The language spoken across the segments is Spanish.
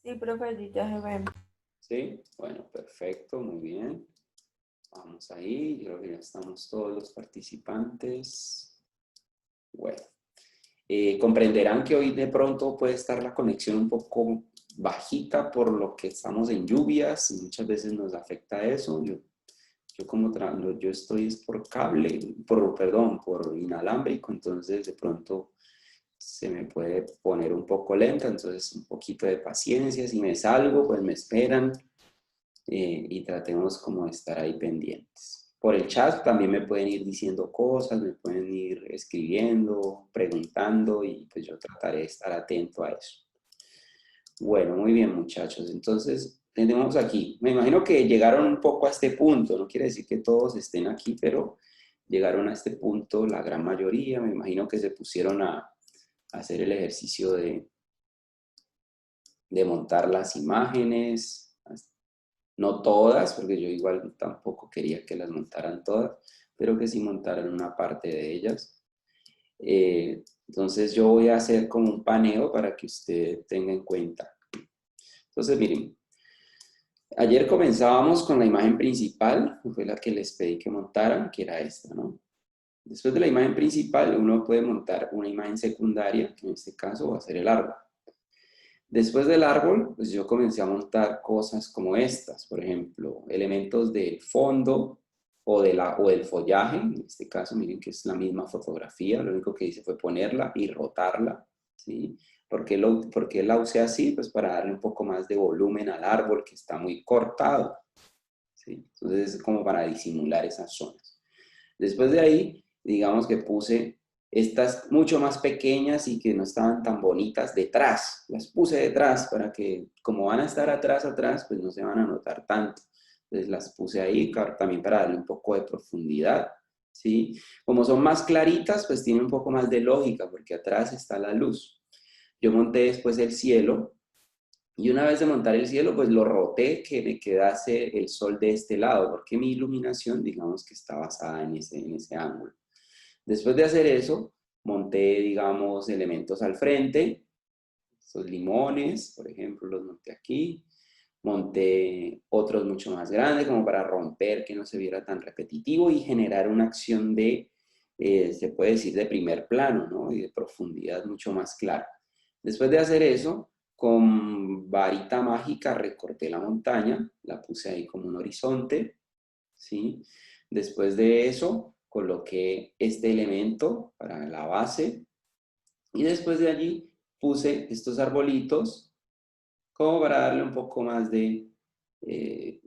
Sí, profe, allí ya se ven. ¿Sí? Bueno, perfecto, muy bien. Vamos ahí, yo creo que ya estamos todos los participantes. Bueno, comprenderán que hoy de pronto puede estar la conexión un poco bajita por lo que estamos en lluvias y muchas veces nos afecta eso. Yo como yo estoy es por cable, perdón, por inalámbrico, entonces de pronto se me puede poner un poco lenta, entonces un poquito de paciencia. Si me salgo, pues me esperan y tratemos como de estar ahí pendientes. Por el chat también me pueden ir diciendo cosas, me pueden ir escribiendo, preguntando y pues yo trataré de estar atento a eso. Bueno, muy bien muchachos, entonces tenemos aquí, me imagino que llegaron un poco a este punto, no quiere decir que todos estén aquí, pero llegaron a este punto la gran mayoría, me imagino que se pusieron a hacer el ejercicio de montar las imágenes, no todas, porque yo igual tampoco quería que las montaran todas, pero que sí montaran una parte de ellas. Entonces yo voy a hacer como un paneo para que usted tenga en cuenta. Entonces miren, ayer comenzábamos con la imagen principal, que fue la que les pedí que montaran, que era esta, ¿no? Después de la imagen principal, uno puede montar una imagen secundaria, que en este caso va a ser el árbol. Después del árbol, pues yo comencé a montar cosas como estas, por ejemplo, elementos del fondo o del follaje. En este caso, miren que es la misma fotografía, lo único que hice fue ponerla y rotarla, ¿sí? ¿Por qué la usé así? Pues para darle un poco más de volumen al árbol que está muy cortado, ¿sí? Entonces es como para disimular esas zonas. Después de ahí, digamos que puse estas mucho más pequeñas y que no estaban tan bonitas detrás. Las puse detrás para que, como van a estar atrás, pues no se van a notar tanto. Entonces las puse ahí también para darle un poco de profundidad, ¿sí? Como son más claritas, pues tiene un poco más de lógica porque atrás está la luz. Yo monté después el cielo y una vez de montar el cielo, pues lo roté que me quedase el sol de este lado, porque mi iluminación, digamos que está basada en ese ángulo. Después de hacer eso, monté, digamos, elementos al frente, estos limones, por ejemplo, los monté aquí. Monté otros mucho más grandes, como para romper, que no se viera tan repetitivo y generar una acción se puede decir, de primer plano, ¿no? Y de profundidad mucho más clara. Después de hacer eso, con varita mágica recorté la montaña, la puse ahí como un horizonte, ¿sí? Después de eso, coloqué este elemento para la base y después de allí puse estos arbolitos como para darle un poco más de eh,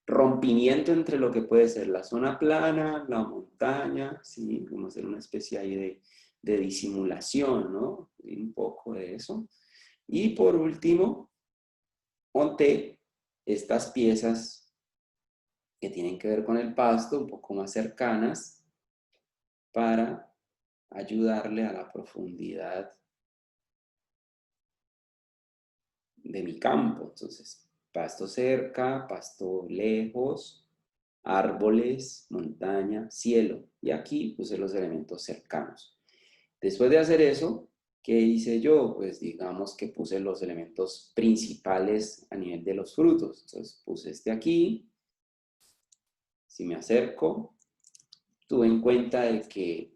rompimiento entre lo que puede ser la zona plana, la montaña, ¿sí? Como hacer una especie ahí de disimulación, ¿no? Y un poco de eso. Y por último, monté estas piezas que tienen que ver con el pasto, un poco más cercanas, para ayudarle a la profundidad de mi campo. Entonces, pasto cerca, pasto lejos, árboles, montaña, cielo. Y aquí puse los elementos cercanos. Después de hacer eso, ¿qué hice yo? Pues digamos que puse los elementos principales a nivel de los frutos. Entonces puse este aquí. Si me acerco, tuve en cuenta de que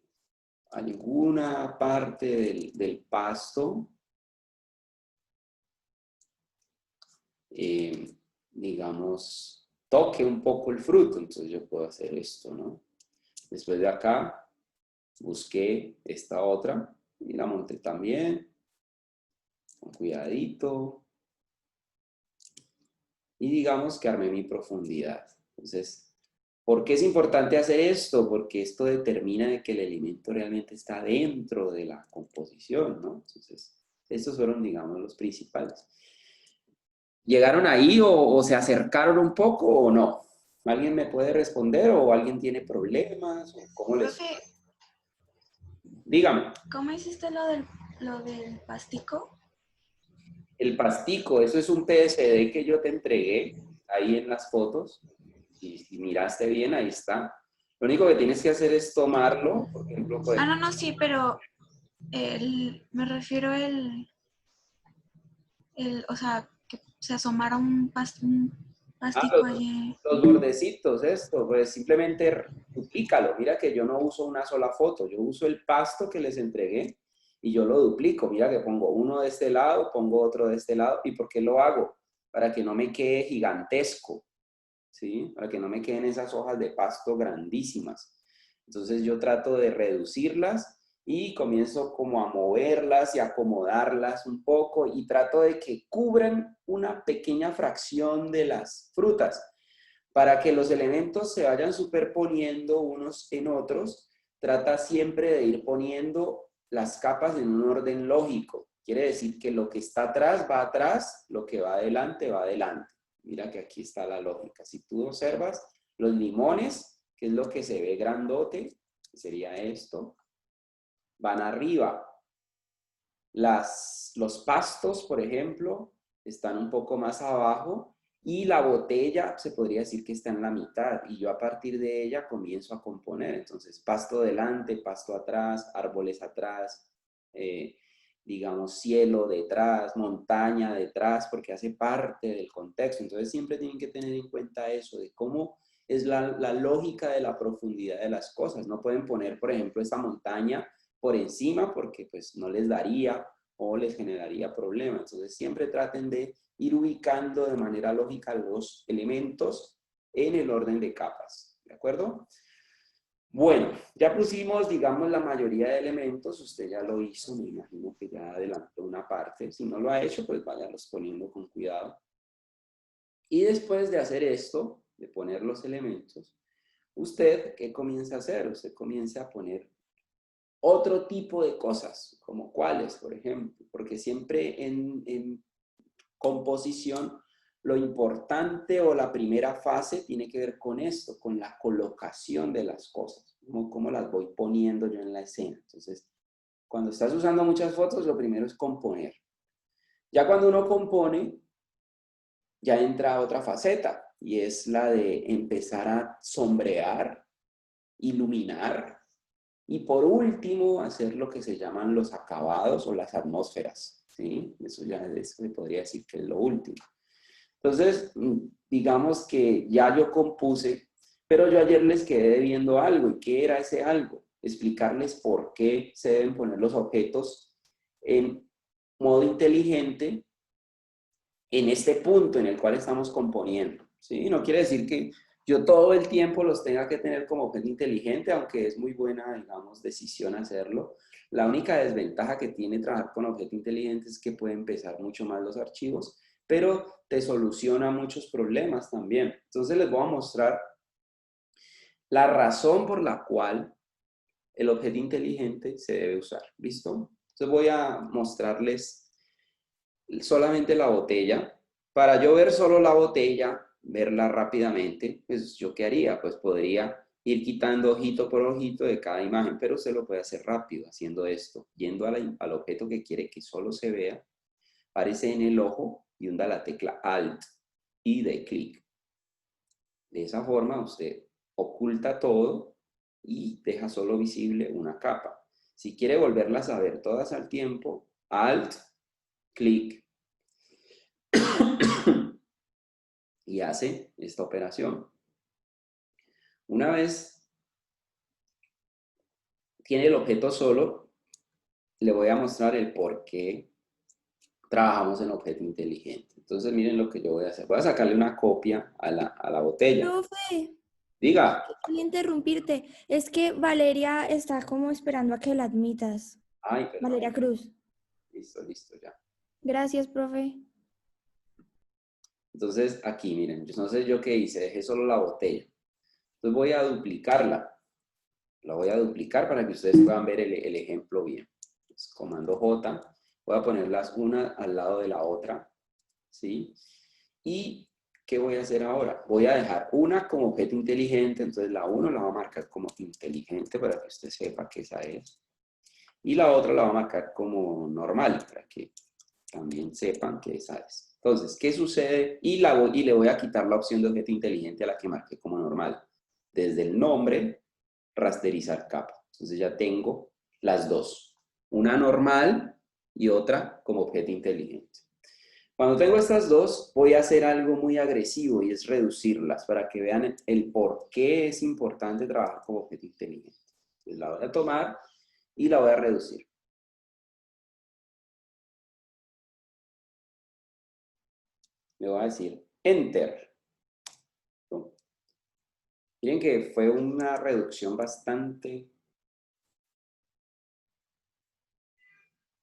alguna parte del pasto, digamos, toque un poco el fruto. Entonces yo puedo hacer esto, ¿no? Después de acá, busqué esta otra y la monté también, con cuidadito. Y digamos que armé mi profundidad. Entonces, ¿por qué es importante hacer esto? Porque esto determina de que el elemento realmente está dentro de la composición, ¿no? Entonces, estos fueron, digamos, los principales. ¿Llegaron ahí o se acercaron un poco o no? ¿Alguien me puede responder o alguien tiene problemas? ¿O cómo les... Profe, Dígame. ¿cómo hiciste lo del pastico? El pastico, eso es un PSD que yo te entregué ahí en las fotos. Si miraste bien, ahí está. Lo único que tienes que hacer es tomarlo, por ejemplo, Ah, no, no, sí, pero me refiero o sea, se asomara un Ah, pastico allí. los bordecitos, esto, pues simplemente duplícalo. Mira que yo no uso una sola foto, yo uso el pasto que les entregué y yo lo duplico. Mira que pongo uno de este lado, pongo otro de este lado. ¿Y por qué lo hago? Para que no me quede gigantesco, ¿sí? Para que no me queden esas hojas de pasto grandísimas. Entonces yo trato de reducirlas y comienzo como a moverlas y acomodarlas un poco y trato de que cubran una pequeña fracción de las frutas para que los elementos se vayan superponiendo unos en otros. Trata siempre de ir poniendo las capas en un orden lógico. Quiere decir que lo que está atrás va atrás, lo que va adelante va adelante. Mira que aquí está la lógica. Si tú observas los limones, que es lo que se ve grandote, sería esto, van arriba. Los pastos, por ejemplo, están un poco más abajo y la botella se podría decir que está en la mitad y yo a partir de ella comienzo a componer. Entonces, pasto delante, pasto atrás, árboles atrás, digamos cielo detrás, montaña detrás, porque hace parte del contexto. Entonces, siempre tienen que tener en cuenta eso, de cómo es la lógica de la profundidad de las cosas. No pueden poner, por ejemplo, esta montaña por encima porque pues no les daría o les generaría problemas. Entonces siempre traten de ir ubicando de manera lógica los elementos en el orden de capas, ¿de acuerdo? Bueno, ya pusimos, digamos, la mayoría de elementos, usted ya lo hizo, me imagino que ya adelantó una parte, si no lo ha hecho, pues váyalos poniendo con cuidado. Y después de hacer esto, de poner los elementos, ¿usted qué comienza a hacer? Usted comienza a poner otro tipo de cosas, como cuáles, por ejemplo, porque siempre en composición lo importante o la primera fase tiene que ver con esto, con la colocación de las cosas, cómo las voy poniendo yo en la escena. Entonces, cuando estás usando muchas fotos, lo primero es componer. Ya cuando uno compone, ya entra otra faceta y es la de empezar a sombrear, iluminar, y por último, hacer lo que se llaman los acabados o las atmósferas, ¿sí? Eso ya se podría decir que es lo último. Entonces, digamos que ya yo compuse, pero yo ayer les quedé debiendo algo. ¿Y qué era ese algo? Explicarles por qué se deben poner los objetos en modo inteligente en este punto en el cual estamos componiendo, ¿sí? No quiere decir que yo todo el tiempo los tenga que tener como objeto inteligente, aunque es muy buena, digamos, decisión hacerlo. La única desventaja que tiene trabajar con objeto inteligente es que pueden pesar mucho más los archivos, pero te soluciona muchos problemas también. Entonces les voy a mostrar la razón por la cual el objeto inteligente se debe usar. ¿Listo? Entonces voy a mostrarles solamente la botella. Para yo ver solo la botella, verla rápidamente, pues yo qué haría, pues podría ir quitando ojito por ojito de cada imagen, pero se lo puede hacer rápido haciendo esto, yendo al objeto que quiere que solo se vea, aparece en el ojo y hunda la tecla Alt y de clic. De esa forma usted oculta todo y deja solo visible una capa. Si quiere volverlas a ver todas al tiempo, Alt, clic, y hace esta operación. Una vez tiene el objeto solo, le voy a mostrar el por qué trabajamos en objeto inteligente. Entonces miren lo que yo voy a hacer. Voy a sacarle una copia a la botella. Profe, Diga. quería interrumpirte. Es que Valeria está como esperando a que la admitas. Ay, perdón. Valeria Cruz. Listo, listo, ya. Gracias, profe. Entonces aquí, miren, entonces yo qué hice, dejé solo la botella. Entonces voy a duplicarla. La voy a duplicar para que ustedes puedan ver el ejemplo bien. Entonces, comando J, voy a ponerlas una al lado de la otra, ¿sí? Y, ¿qué voy a hacer ahora? Voy a dejar una como objeto inteligente, entonces la 1 la voy a marcar como inteligente para que usted sepa que esa es. Y la otra la voy a marcar como normal, para que también sepan que esa es. Entonces, ¿qué sucede? Y le voy a quitar la opción de objeto inteligente a la que marqué como normal. Desde el nombre, rasterizar capa. Entonces ya tengo las dos. Una normal y otra como objeto inteligente. Cuando tengo estas dos, voy a hacer algo muy agresivo y es reducirlas para que vean el por qué es importante trabajar con objeto inteligente. Entonces la voy a tomar y la voy a reducir. Le voy a decir Enter. Miren que fue una reducción bastante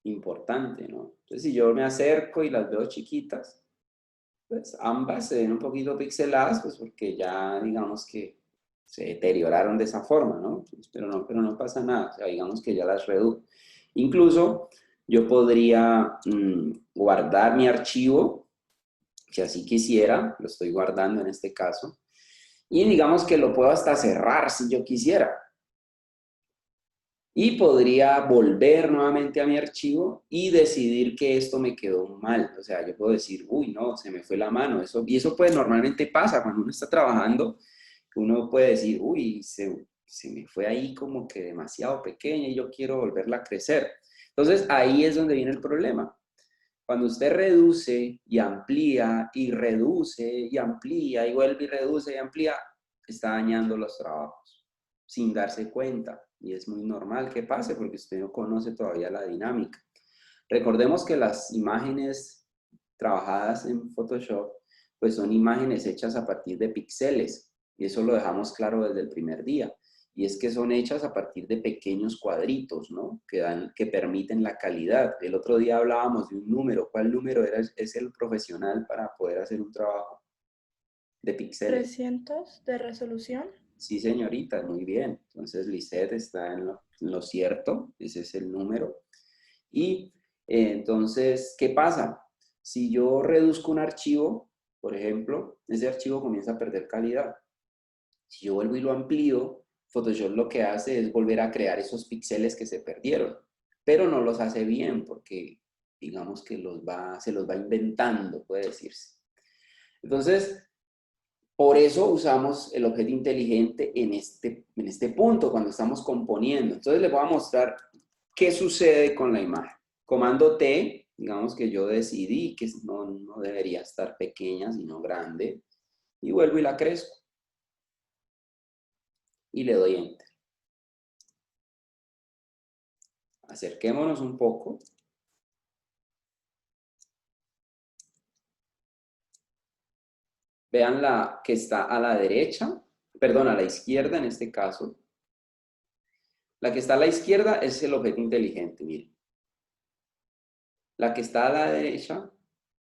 importante, ¿no? Entonces, si yo me acerco y las veo chiquitas, pues ambas se ven un poquito pixeladas, pues porque ya digamos que se deterioraron de esa forma, ¿no? Pues, pero no pasa nada, o sea, digamos que ya las reduje. Incluso yo podría guardar mi archivo, si así quisiera, lo estoy guardando en este caso, y digamos que lo puedo hasta cerrar si yo quisiera. Y podría volver nuevamente a mi archivo y decidir que esto me quedó mal. O sea, yo puedo decir, uy, no, se me fue la mano. Y eso pues normalmente pasa cuando uno está trabajando. Uno puede decir, uy, se me fue ahí como que demasiado pequeña y yo quiero volverla a crecer. Entonces, ahí es donde viene el problema. Cuando usted reduce y amplía y reduce y amplía y vuelve y reduce y amplía, está dañando los trabajos sin darse cuenta. Y es muy normal que pase porque usted no conoce todavía la dinámica. Recordemos que las imágenes trabajadas en Photoshop pues son imágenes hechas a partir de píxeles. Y eso lo dejamos claro desde el primer día. Y es que son hechas a partir de pequeños cuadritos, ¿no? Que permiten la calidad. El otro día hablábamos de un número. ¿Cuál número es el profesional para poder hacer un trabajo de píxeles? 300 de resolución. Sí, señorita, muy bien. Entonces, Lisette está en lo cierto. Ese es el número. Y entonces, ¿qué pasa? Si yo reduzco un archivo, por ejemplo, ese archivo comienza a perder calidad. Si yo vuelvo y lo amplío, Photoshop lo que hace es volver a crear esos píxeles que se perdieron, pero no los hace bien porque digamos que se los va inventando, puede decirse. Entonces, por eso usamos el objeto inteligente en este punto, cuando estamos componiendo. Entonces les voy a mostrar qué sucede con la imagen. Comando T, digamos que yo decidí que no debería estar pequeña, sino grande, y vuelvo y la crezco. Y le doy Enter. Acerquémonos un poco. Vean la que está a la derecha, perdón, a la izquierda en este caso. La que está a la izquierda es el objeto inteligente, miren. La que está a la derecha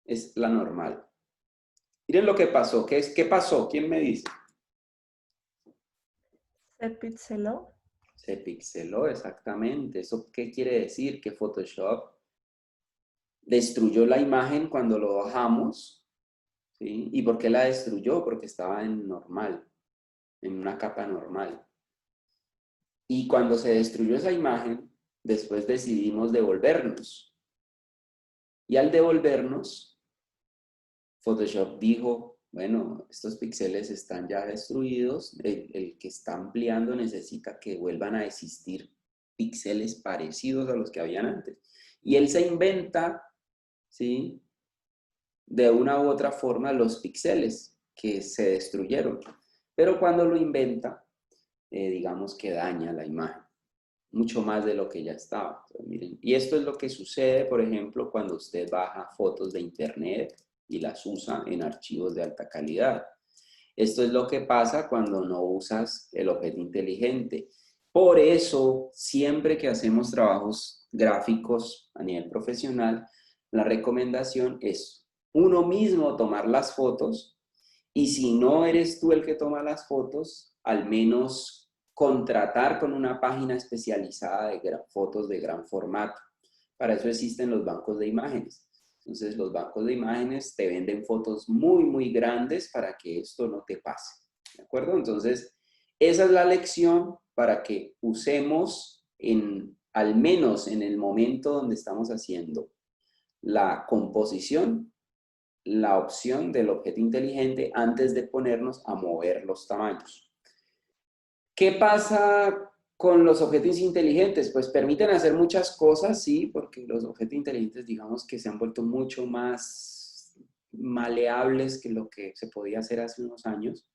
es la normal. Miren lo que pasó. ¿Qué pasó? ¿Quién me dice? Se pixeló. Se pixeló, exactamente. ¿Eso qué quiere decir? Que Photoshop destruyó la imagen cuando lo bajamos. ¿Sí? ¿Y por qué la destruyó? Porque estaba en normal, en una capa normal. Y cuando se destruyó esa imagen, después decidimos devolvernos. Y al devolvernos, Photoshop dijo, bueno, estos píxeles están ya destruidos, el que está ampliando necesita que vuelvan a existir píxeles parecidos a los que habían antes. Y él se inventa, ¿sí?, de una u otra forma los píxeles que se destruyeron. Pero cuando lo inventa, digamos que daña la imagen, mucho más de lo que ya estaba. Entonces, miren, y esto es lo que sucede, por ejemplo, cuando usted baja fotos de internet y las usa en archivos de alta calidad. Esto es lo que pasa cuando no usas el objeto inteligente. Por eso, siempre que hacemos trabajos gráficos a nivel profesional, la recomendación es uno mismo tomar las fotos y si no eres tú el que toma las fotos, al menos contratar con una página especializada de fotos de gran formato. Para eso existen los bancos de imágenes. Entonces, los bancos de imágenes te venden fotos muy, muy grandes para que esto no te pase. ¿De acuerdo? Entonces, esa es la lección para que usemos al menos en el momento donde estamos haciendo la composición, la opción del objeto inteligente antes de ponernos a mover los tamaños. ¿Qué pasa con los objetos inteligentes? Pues permiten hacer muchas cosas, sí, porque los objetos inteligentes, digamos que se han vuelto mucho más maleables que lo que se podía hacer hace unos años,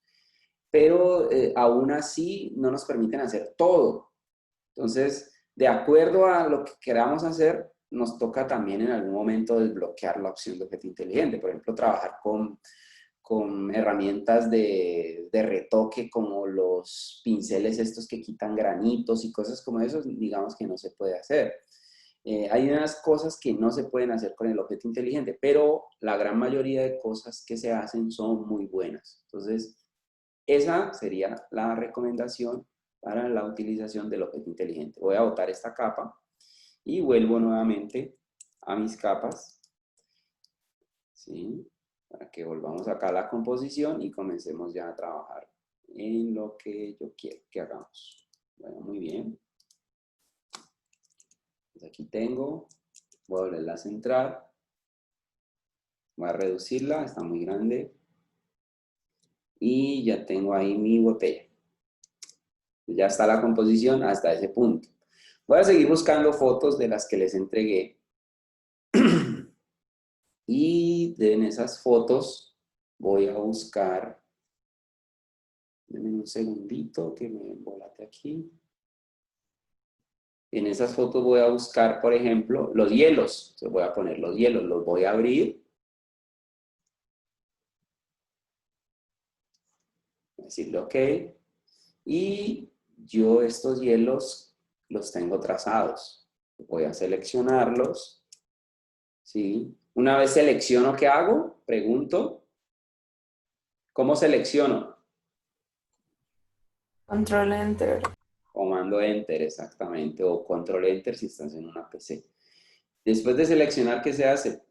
pero aún así no nos permiten hacer todo. Entonces, de acuerdo a lo que queramos hacer, nos toca también en algún momento desbloquear la opción de objeto inteligente. Por ejemplo, trabajar con herramientas de retoque como los pinceles estos que quitan granitos y cosas como eso, digamos que no se puede hacer. Hay unas cosas que no se pueden hacer con el objeto inteligente, pero la gran mayoría de cosas que se hacen son muy buenas. Entonces, esa sería la recomendación para la utilización del objeto inteligente. Voy a botar esta capa y vuelvo nuevamente a mis capas, ¿sí? Para que volvamos acá a la composición y comencemos ya a trabajar en lo que yo quiero que hagamos. Bueno, muy bien. Pues aquí tengo, voy a volverla a centrar, voy a reducirla, está muy grande. Y ya tengo ahí mi botella. Ya está la composición hasta ese punto. Voy a seguir buscando fotos de las que les entregué. Y en esas fotos voy a buscar, denme un segundito que me embolate aquí. En esas fotos voy a buscar, por ejemplo, los hielos. Entonces voy a poner los hielos, los voy a abrir. Voy a decirle OK. Y yo estos hielos los tengo trazados. Voy a seleccionarlos. ¿Sí? Una vez selecciono, ¿qué hago? Pregunto. ¿Cómo selecciono? Control Enter. Comando Enter, exactamente. O Control Enter si estás en una PC. Después de seleccionar, ¿qué se hace?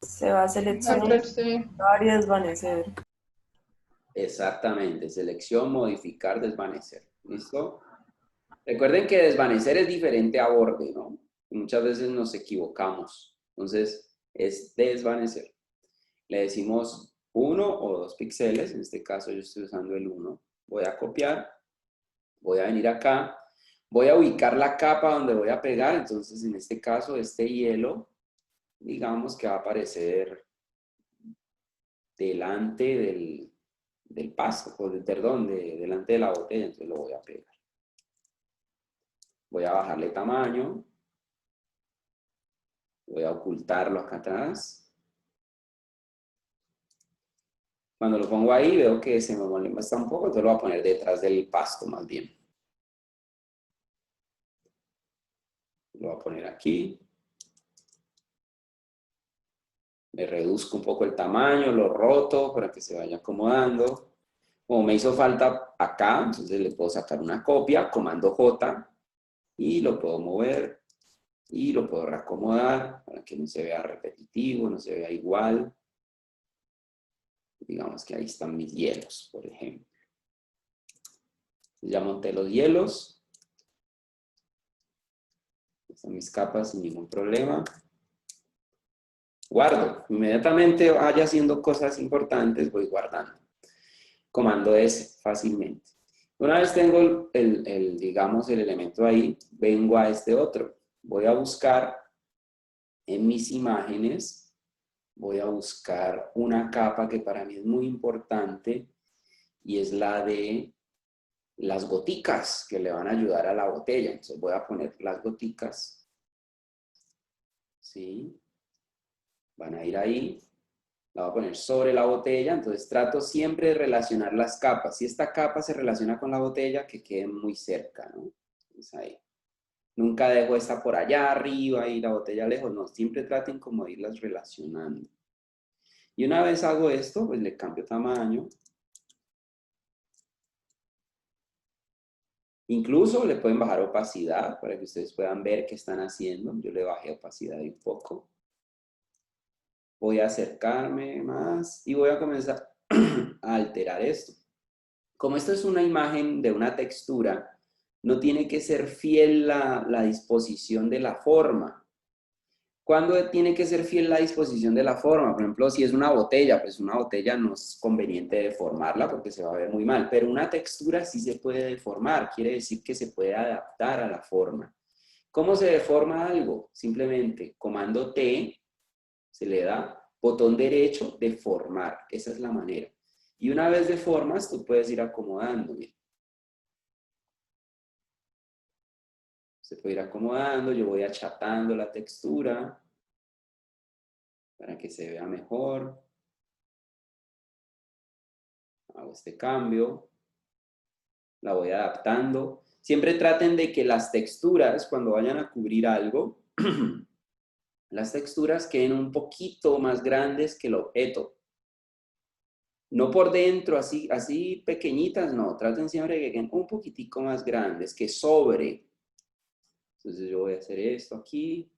Se va a seleccionar y desvanecer. Exactamente. Selección, modificar, desvanecer. ¿Listo? Recuerden que desvanecer es diferente a borde, ¿no? Muchas veces nos equivocamos. Entonces, es desvanecer. Le decimos 1 o 2 píxeles. En este caso yo estoy usando el 1. Voy a copiar. Voy a venir acá. Voy a ubicar la capa donde voy a pegar. Entonces, en este caso, este hielo, digamos que va a aparecer delante del paso, perdón, delante de la botella. Entonces lo voy a pegar. Voy a bajarle tamaño. Voy a ocultarlo acá atrás. Cuando lo pongo ahí veo que se me molesta un poco, entonces lo voy a poner detrás del pasto más bien. Lo voy a poner aquí. Le reduzco un poco el tamaño, lo roto para que se vaya acomodando. Como me hizo falta acá, entonces le puedo sacar una copia, comando J, y lo puedo mover y lo puedo reacomodar para que no se vea repetitivo, no se vea igual. Digamos que ahí están mis hielos, por ejemplo. Ya monté los hielos. Están mis capas sin ningún problema. Guardo. Inmediatamente vaya haciendo cosas importantes, voy guardando. Comando S fácilmente. Una vez tengo digamos, el elemento ahí, vengo a este otro. Voy a buscar en mis imágenes, voy a buscar una capa que para mí es muy importante y es la de las goticas que le van a ayudar a la botella. Entonces voy a poner las goticas. ¿Sí? Van a ir ahí. La voy a poner sobre la botella. Entonces trato siempre de relacionar las capas. Si esta capa se relaciona con la botella, que quede muy cerca, ¿no? Entonces ahí. Nunca dejo esta por allá arriba y la botella lejos. No, siempre traten como de irlas relacionando. Y una vez hago esto, pues le cambio tamaño. Incluso le pueden bajar opacidad para que ustedes puedan ver qué están haciendo. Yo le bajé opacidad un poco. Voy a acercarme más y voy a comenzar a alterar esto. Como esto es una imagen de una textura, no tiene que ser fiel la disposición de la forma. ¿Cuándo tiene que ser fiel la disposición de la forma? Por ejemplo, si es una botella, pues una botella no es conveniente deformarla porque se va a ver muy mal, pero una textura sí se puede deformar, quiere decir que se puede adaptar a la forma. ¿Cómo se deforma algo? Simplemente comando T se le da botón derecho de formar. Esa es la manera. Y una vez de formas, tú puedes ir acomodando. Mira. Se puede ir acomodando, yo voy achatando la textura para que se vea mejor. Hago este cambio. La voy adaptando. Siempre traten de que las texturas, cuando vayan a cubrir algo, las texturas queden un poquito más grandes que el objeto. No por dentro, así pequeñitas, no. Traten siempre de que queden un poquitico más grandes, que sobre. Entonces yo voy a hacer esto aquí.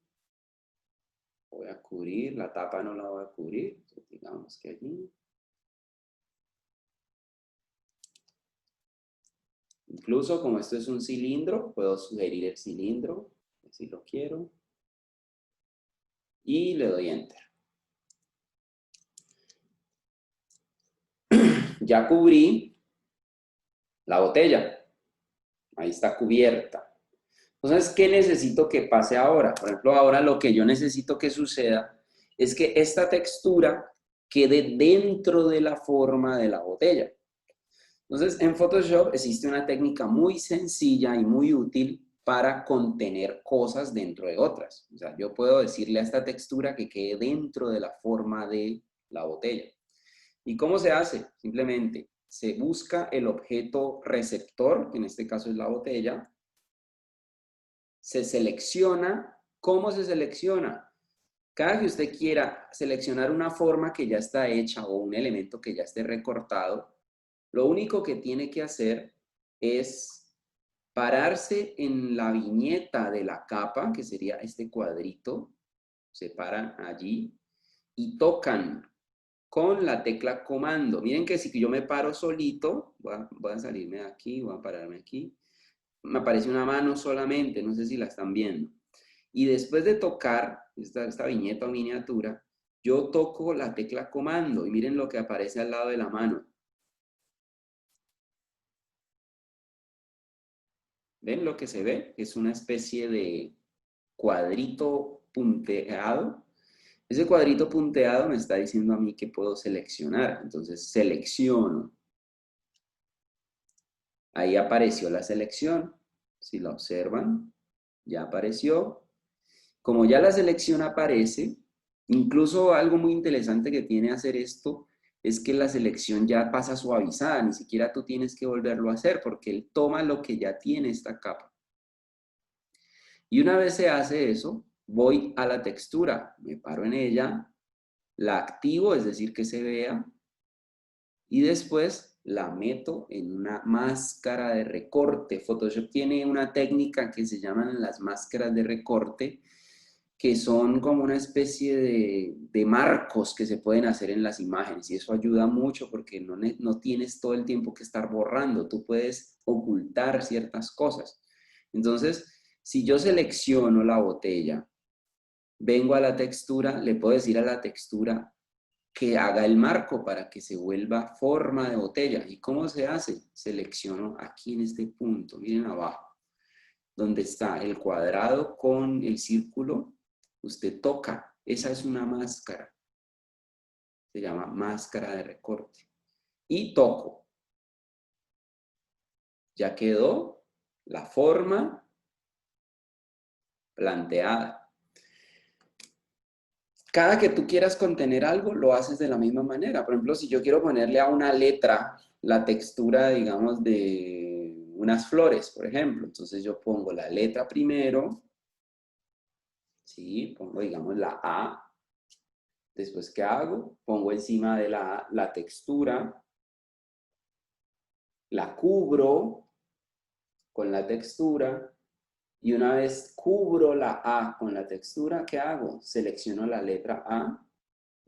Voy a cubrir, la tapa no la voy a cubrir. Entonces, digamos que allí. Incluso como esto es un cilindro, puedo sugerir el cilindro, si lo quiero. Y le doy Enter. Ya cubrí la botella. Ahí está cubierta. Entonces, ¿qué necesito que pase ahora? Por ejemplo, ahora lo que yo necesito que suceda es que esta textura quede dentro de la forma de la botella. Entonces, en Photoshop existe una técnica muy sencilla y muy útil para contener cosas dentro de otras. O sea, yo puedo decirle a esta textura que quede dentro de la forma de la botella. ¿Y cómo se hace? Simplemente se busca el objeto receptor, que en este caso es la botella, se selecciona. ¿Cómo se selecciona? Cada que usted quiera seleccionar una forma que ya está hecha o un elemento que ya esté recortado, lo único que tiene que hacer es pararse en la viñeta de la capa, que sería este cuadrito, se paran allí y tocan con la tecla comando. Miren que si yo me paro solito, voy a salirme de aquí, voy a pararme aquí, me aparece una mano solamente, no sé si la están viendo. Y después de tocar esta viñeta o miniatura, yo toco la tecla comando y miren lo que aparece al lado de la mano. ¿Ven lo que se ve? Es una especie de cuadrito punteado. Ese cuadrito punteado me está diciendo a mí que puedo seleccionar. Entonces selecciono. Ahí apareció la selección. Si la observan, ya apareció. Como ya la selección aparece, incluso algo muy interesante que tiene hacer esto es que la selección ya pasa suavizada, ni siquiera tú tienes que volverlo a hacer porque él toma lo que ya tiene esta capa. Y una vez se hace eso, voy a la textura, me paro en ella, la activo, es decir, que se vea, y después la meto en una máscara de recorte. Photoshop tiene una técnica que se llaman las máscaras de recorte, que son como una especie de marcos que se pueden hacer en las imágenes, y eso ayuda mucho porque no tienes todo el tiempo que estar borrando, tú puedes ocultar ciertas cosas. Entonces, si yo selecciono la botella, vengo a la textura, le puedo decir a la textura que haga el marco para que se vuelva forma de botella. ¿Y cómo se hace? Selecciono aquí en este punto, miren abajo, donde está el cuadrado con el círculo, usted toca, esa es una máscara, se llama máscara de recorte. Y toco. Ya quedó la forma planteada. Cada que tú quieras contener algo, lo haces de la misma manera. Por ejemplo, si yo quiero ponerle a una letra la textura, digamos, de unas flores, por ejemplo. Entonces yo pongo la letra primero, ¿sí? Pongo, digamos, la A. Después, ¿qué hago? Pongo encima de la A la textura, la cubro con la textura, y una vez cubro la A con la textura, ¿qué hago? Selecciono la letra A.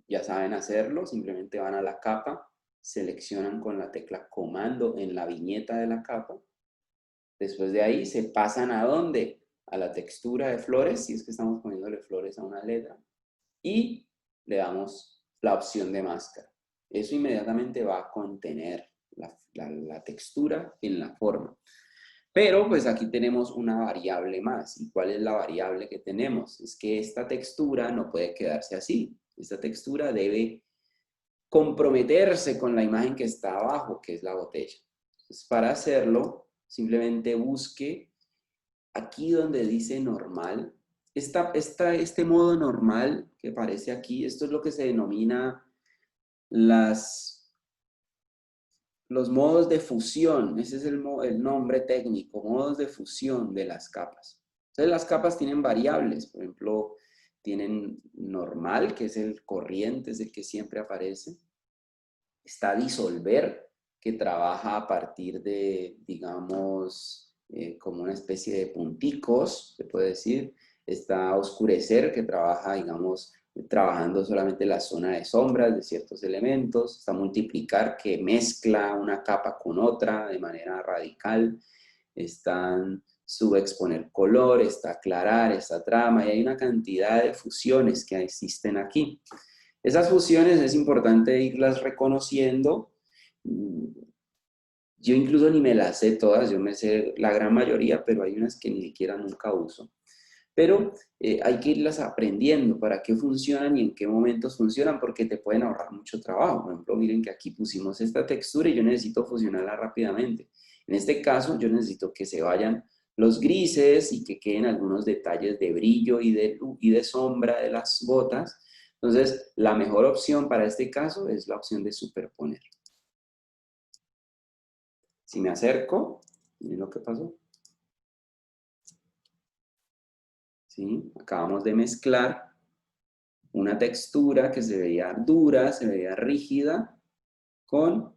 Ya saben hacerlo, simplemente van a la capa, seleccionan con la tecla comando en la viñeta de la capa. Después de ahí se pasan ¿a dónde? A la textura de flores, si es que estamos poniéndole flores a una letra. Y le damos la opción de máscara. Eso inmediatamente va a contener la textura en la forma. Pero pues aquí tenemos una variable más. ¿Y cuál es la variable que tenemos? Es que esta textura no puede quedarse así. Esta textura debe comprometerse con la imagen que está abajo, que es la botella. Entonces, para hacerlo, simplemente busque aquí donde dice normal. Este modo normal que aparece aquí, esto es lo que se denomina los modos de fusión. Ese es el nombre técnico, modos de fusión de las capas. Entonces las capas tienen variables, por ejemplo, tienen normal, que es el corriente, es el que siempre aparece. Está disolver, que trabaja a partir de, digamos, como una especie de punticos, se puede decir. Está oscurecer, que trabaja, digamos, trabajando solamente la zona de sombras de ciertos elementos. Está multiplicar, que mezcla una capa con otra de manera radical. Están subexponer color, está aclarar, está trama, y hay una cantidad de fusiones que existen aquí. Esas fusiones es importante irlas reconociendo. Yo incluso ni me las sé todas, yo me sé la gran mayoría, pero hay unas que ni siquiera nunca uso. Pero hay que irlas aprendiendo para qué funcionan y en qué momentos funcionan, porque te pueden ahorrar mucho trabajo. Por ejemplo, miren que aquí pusimos esta textura y yo necesito fusionarla rápidamente. En este caso, yo necesito que se vayan los grises y que queden algunos detalles de brillo y de sombra de las gotas. Entonces, la mejor opción para este caso es la opción de superponer. Si me acerco, miren lo que pasó. ¿Sí? Acabamos de mezclar una textura que se veía dura, se veía rígida, con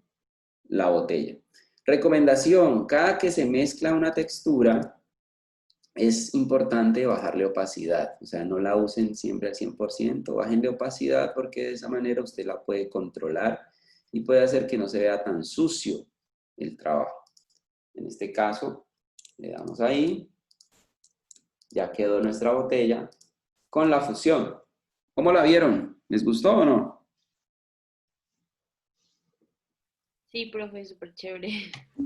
la botella. Recomendación, cada que se mezcla una textura, es importante bajarle opacidad. O sea, no la usen siempre al 100%, bájenle opacidad porque de esa manera usted la puede controlar y puede hacer que no se vea tan sucio el trabajo. En este caso, le damos ahí. Ya quedó nuestra botella con la fusión. ¿Cómo la vieron? ¿Les gustó o no? Sí, profe, súper chévere.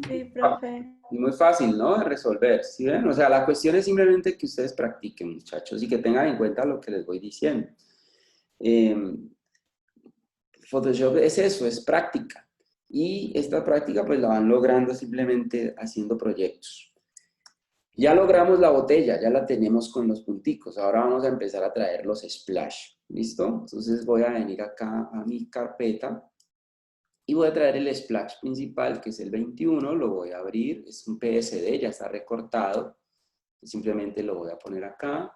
Sí, profe. Muy fácil, ¿no? De resolver. ¿Sí ven? O sea, la cuestión es simplemente que ustedes practiquen, muchachos, y que tengan en cuenta lo que les voy diciendo. Photoshop es eso, es práctica. Y esta práctica pues la van logrando simplemente haciendo proyectos. Ya logramos la botella, ya la tenemos con los punticos. Ahora vamos a empezar a traer los splash. ¿Listo? Entonces voy a venir acá a mi carpeta y voy a traer el splash principal, que es el 21. Lo voy a abrir. Es un PSD, ya está recortado. Simplemente lo voy a poner acá.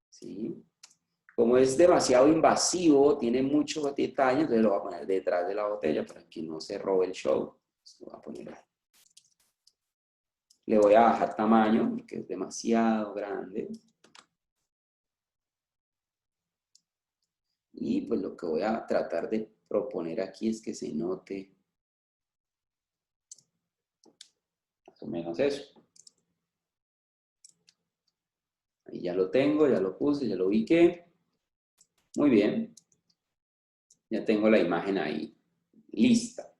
¿Sí? Como es demasiado invasivo, tiene mucho detalle, entonces lo voy a poner detrás de la botella para que no se robe el show. Lo voy a poner ahí. Le voy a bajar tamaño, porque es demasiado grande. Y pues lo que voy a tratar de proponer aquí es que se note más o menos eso. Ahí ya lo tengo, ya lo puse, ya lo ubiqué. Muy bien. Ya tengo la imagen ahí. Lista.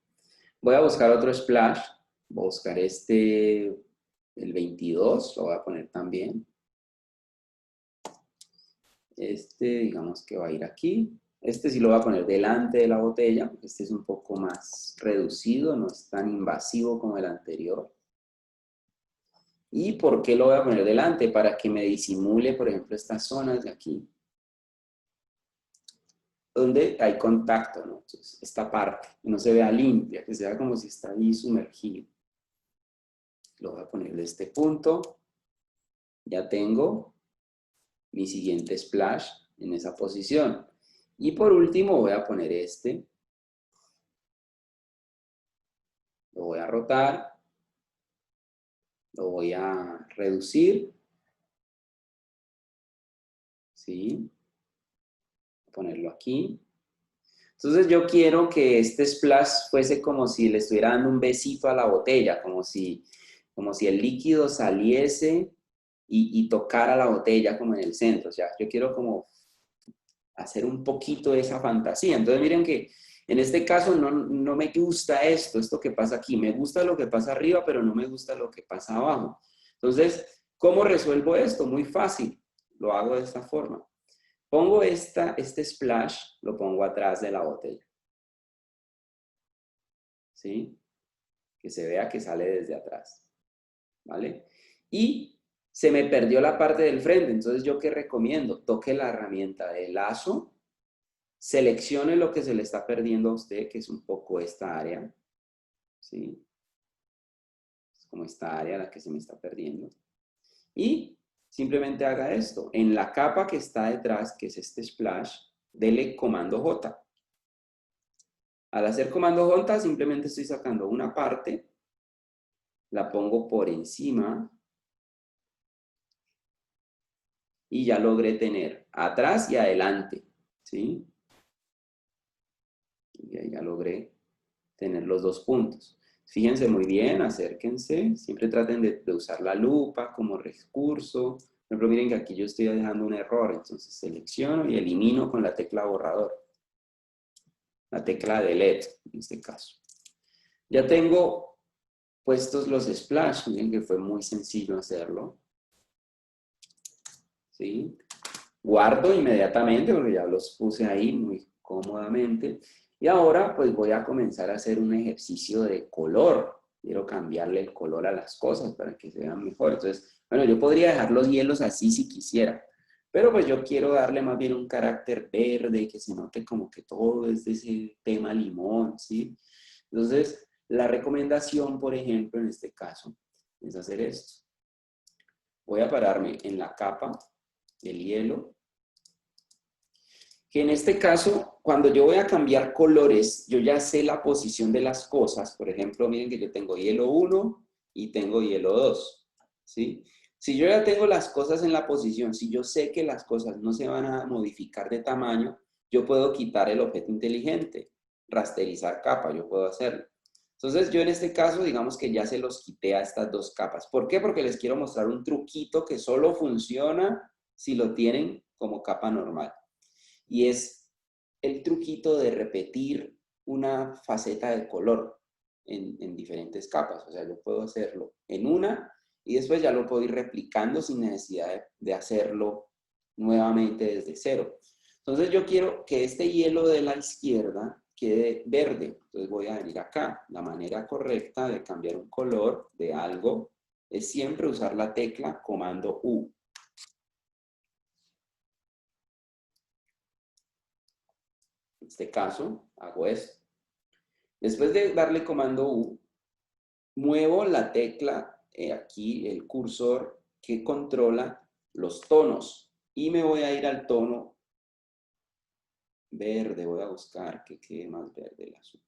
Voy a buscar otro splash. Voy a buscar el 22, lo voy a poner también. Digamos que va a ir aquí. Sí lo voy a poner delante de la botella. Este es un poco más reducido, no es tan invasivo como el anterior. ¿Y por qué lo voy a poner delante? Para que me disimule, por ejemplo, estas zonas de aquí, donde hay contacto, ¿no? Entonces, esta parte, que no se vea limpia, que se vea como si está ahí sumergido. Lo voy a poner de este punto. Ya tengo mi siguiente splash en esa posición. Y por último voy a poner lo voy a rotar, lo voy a reducir, ¿sí? Voy a ponerlo aquí. Entonces yo quiero que este splash fuese como si le estuviera dando un besito a la botella, como si el líquido saliese y tocara la botella como en el centro. O sea, yo quiero como hacer un poquito de esa fantasía. Entonces miren que en este caso no me gusta esto que pasa aquí. Me gusta lo que pasa arriba, pero no me gusta lo que pasa abajo. Entonces, ¿cómo resuelvo esto? Muy fácil. Lo hago de esta forma. Pongo este splash, lo pongo atrás de la botella. ¿Sí? Que se vea que sale desde atrás. ¿Vale? Y se me perdió la parte del frente, entonces ¿yo qué recomiendo? Toque la herramienta de lazo, seleccione lo que se le está perdiendo a usted, que es un poco esta área. ¿Sí? Es como esta área la que se me está perdiendo. Y simplemente haga esto. En la capa que está detrás, que es este splash, dele comando J. Al hacer comando J, simplemente estoy sacando una parte, la pongo por encima y ya logré tener atrás y adelante, ¿sí? Y ahí ya logré tener los dos puntos. Fíjense muy bien, acérquense, siempre traten de usar la lupa como recurso. Por ejemplo, miren que aquí yo estoy dejando un error, entonces selecciono y elimino con la tecla borrador. La tecla delete, en este caso. Ya tengo puestos los splash, miren que fue muy sencillo hacerlo. ¿Sí? Guardo inmediatamente porque ya los puse ahí muy cómodamente. Y ahora pues voy a comenzar a hacer un ejercicio de color. Quiero cambiarle el color a las cosas para que se vean mejor. Entonces, bueno, yo podría dejar los hielos así si quisiera. Pero pues yo quiero darle más bien un carácter verde, que se note como que todo es de ese tema limón, ¿sí? Entonces, la recomendación, por ejemplo, en este caso, es hacer esto. Voy a pararme en la capa del hielo, que en este caso, cuando yo voy a cambiar colores, yo ya sé la posición de las cosas. Por ejemplo, miren que yo tengo hielo 1 y tengo hielo 2, ¿sí? Si yo ya tengo las cosas en la posición, si yo sé que las cosas no se van a modificar de tamaño, yo puedo quitar el objeto inteligente, rasterizar capa, yo puedo hacerlo. Entonces yo en este caso, digamos que ya se los quité a estas dos capas. ¿Por qué? Porque les quiero mostrar un truquito que solo funciona si lo tienen como capa normal. Y es el truquito de repetir una faceta de color en diferentes capas. O sea, yo puedo hacerlo en una y después ya lo puedo ir replicando sin necesidad de hacerlo nuevamente desde cero. Entonces yo quiero que este hielo de la izquierda quede verde. Entonces voy a venir acá. La manera correcta de cambiar un color de algo es siempre usar la tecla comando U. En este caso, hago esto. Después de darle comando U, muevo la tecla, aquí el cursor que controla los tonos. Y me voy a ir al tono verde. Voy a buscar que quede más verde el asunto.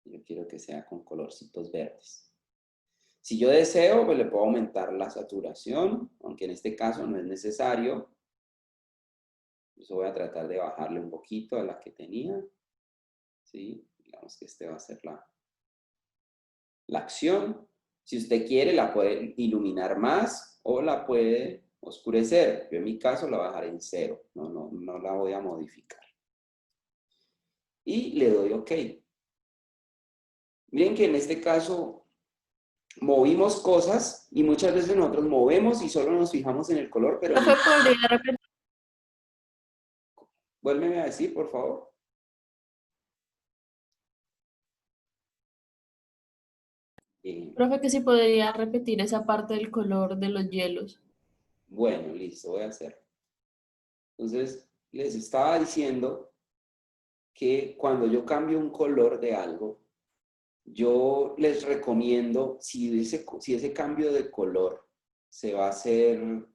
Yo quiero que sea con colorcitos verdes. Si yo deseo, pues le puedo aumentar la saturación, aunque en este caso no es necesario. Yo voy a tratar de bajarle un poquito a la que tenía. ¿Sí? Digamos que este va a ser la acción. Si usted quiere, la puede iluminar más o la puede oscurecer. Yo en mi caso la bajaré en 0. No la voy a modificar. Y le doy OK. Miren que en este caso movimos cosas y muchas veces nosotros movemos y solo nos fijamos en el color, pero... Profe, ¿podría repetir? Vuélveme a decir, por favor. Profe, que si podría repetir esa parte del color de los hielos. Bueno, listo, voy a hacerlo. Entonces, les estaba diciendo que cuando yo cambio un color de algo, yo les recomiendo, si ese cambio de color se va a hacer,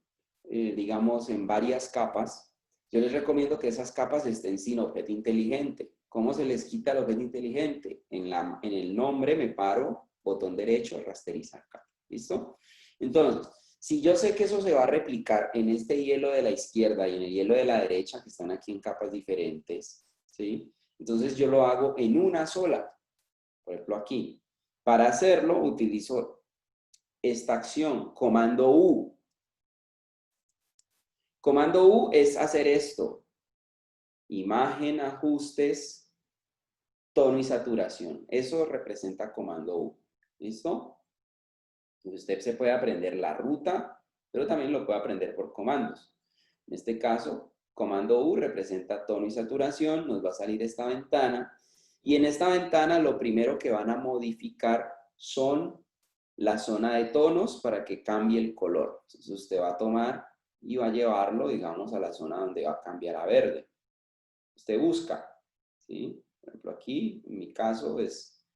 digamos, en varias capas, yo les recomiendo que esas capas estén sin objeto inteligente. ¿Cómo se les quita el objeto inteligente? En el nombre me paro, botón derecho, rasterizar capa. ¿Listo? Entonces, si yo sé que eso se va a replicar en este hielo de la izquierda y en el hielo de la derecha, que están aquí en capas diferentes, ¿sí? Entonces yo lo hago en una sola. Por ejemplo, aquí. Para hacerlo, utilizo esta acción, comando U. Comando U es hacer esto. Imagen, ajustes, tono y saturación. Eso representa comando U. ¿Listo? Entonces usted se puede aprender la ruta, pero también lo puede aprender por comandos. En este caso, comando U representa tono y saturación, nos va a salir esta ventana, y en esta ventana lo primero que van a modificar son la zona de tonos para que cambie el color. Entonces usted va a tomar y va a llevarlo, digamos, a la zona donde va a cambiar a verde. Usted busca, ¿sí? Por ejemplo, aquí, en mi caso, es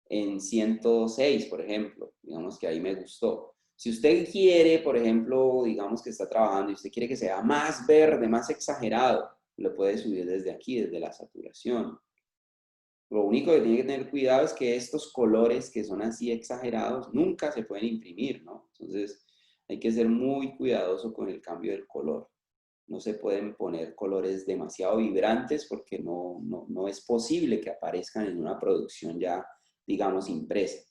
en 106, por ejemplo. Digamos que ahí me gustó. Si usted quiere, por ejemplo, digamos que está trabajando y usted quiere que sea más verde, más exagerado, lo puede subir desde aquí, desde la saturación. Lo único que tiene que tener cuidado es que estos colores que son así exagerados nunca se pueden imprimir, ¿no? Entonces hay que ser muy cuidadoso con el cambio del color. No se pueden poner colores demasiado vibrantes porque no es posible que aparezcan en una producción ya, digamos, impresa.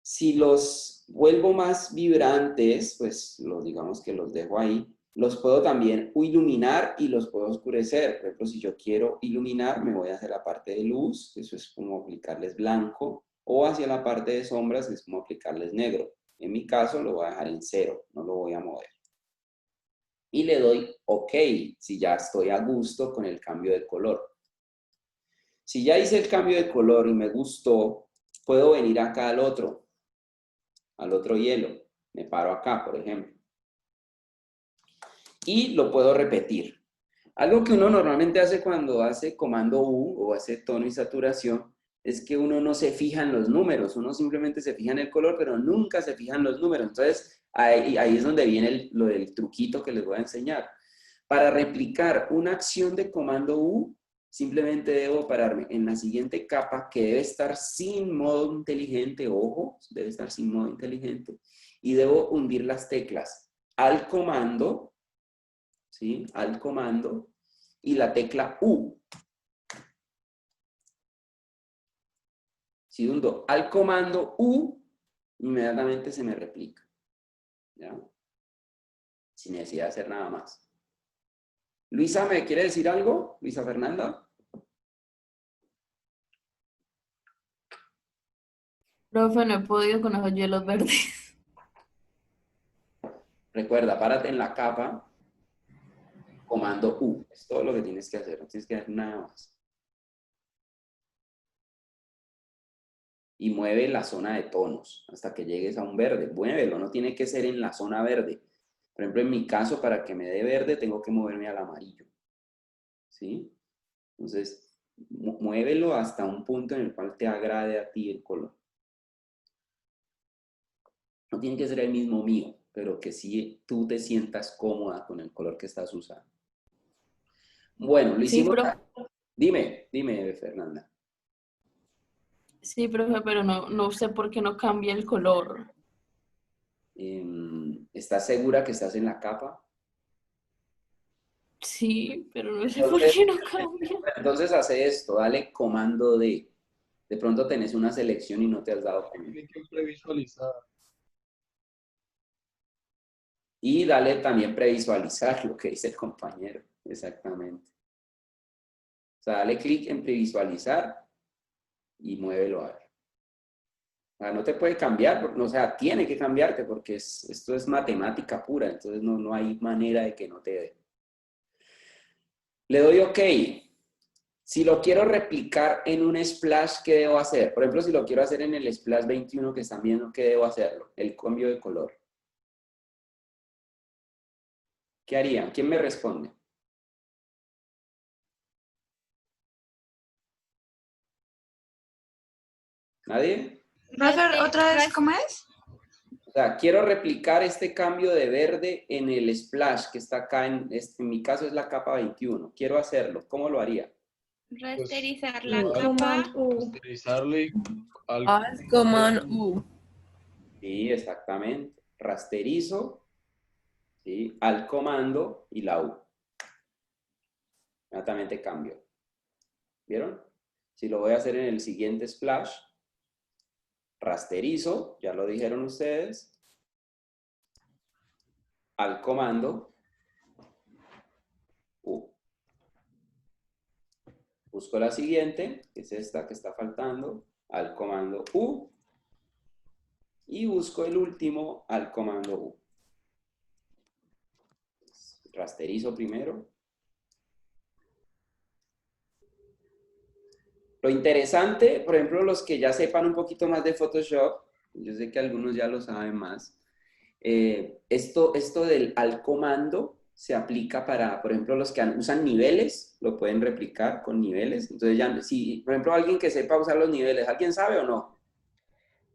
Si los vuelvo más vibrantes, pues digamos que los dejo ahí. Los puedo también iluminar y los puedo oscurecer. Por ejemplo, si yo quiero iluminar, me voy hacia la parte de luz, eso es como aplicarles blanco, o hacia la parte de sombras, que es como aplicarles negro. En mi caso, lo voy a dejar en 0, no lo voy a mover. Y le doy OK, si ya estoy a gusto con el cambio de color. Si ya hice el cambio de color y me gustó, puedo venir acá al otro hielo. Me paro acá, por ejemplo. Y lo puedo repetir. Algo que uno normalmente hace cuando hace comando U o hace tono y saturación es que uno no se fija en los números, uno simplemente se fija en el color, pero nunca se fija en los números. Entonces, ahí es donde viene lo del truquito que les voy a enseñar. Para replicar una acción de comando U, simplemente debo pararme en la siguiente capa que debe estar sin modo inteligente, ojo, debe estar sin modo inteligente, y debo hundir las teclas al comando, ¿sí? Al comando y la tecla U. Si hundo al comando U, inmediatamente se me replica. ¿Ya? Sin necesidad de hacer nada más. Luisa, ¿me quiere decir algo? Luisa Fernanda. Profe, no he podido con esos hielos verdes. Recuerda, párate en la capa, comando U. Es todo lo que tienes que hacer, no tienes que hacer nada más. Y mueve la zona de tonos hasta que llegues a un verde. Muévelo, no tiene que ser en la zona verde. Por ejemplo, en mi caso, para que me dé verde, tengo que moverme al amarillo. ¿Sí? Entonces, muévelo hasta un punto en el cual te agrade a ti el color. No tiene que ser el mismo mío, pero que sí tú te sientas cómoda con el color que estás usando. Bueno, lo Sí, hicimos. profe, Dime, Fernanda. sí, profe, pero no sé por qué no cambia el color. ¿Estás segura que estás en la capa? Sí, pero no sé por qué no cambia. Entonces hace esto, dale comando D. De pronto tenés una selección y no te has dado cuenta. Tiene que previsualizar. Y dale también previsualizar lo que dice el compañero. Exactamente. O sea, dale clic en previsualizar y muévelo a ver. O sea, no te puede cambiar, o sea, tiene que cambiarte porque esto es matemática pura, entonces no hay manera de que no te dé. Le doy OK. Si lo quiero replicar en un splash, ¿qué debo hacer? Por ejemplo, si lo quiero hacer en el splash 21 que están viendo, ¿qué debo hacerlo? El cambio de color. ¿Qué harían? ¿Quién me responde? ¿Nadie? Profe, ¿otra vez cómo es? O sea, quiero replicar este cambio de verde en el splash que está acá, en mi caso es la capa 21. Quiero hacerlo. ¿Cómo lo haría? Rasterizar la Command capa. U. Rasterizarle al Alt Command U. Sí, exactamente. Rasterizo, ¿sí? Al comando y la U. Inmediatamente cambio. ¿Vieron? Si lo voy a hacer en el siguiente splash, rasterizo, ya lo dijeron ustedes, al comando U. Busco la siguiente, que es esta que está faltando, al comando U. Y busco el último al comando U. rasterizo primero. Lo interesante, por ejemplo, los que ya sepan un poquito más de Photoshop, yo sé que algunos ya lo saben más, esto del al comando se aplica para, por ejemplo, los que usan niveles, lo pueden replicar con niveles. Entonces ya, si, por ejemplo, alguien que sepa usar los niveles, ¿alguien sabe o no?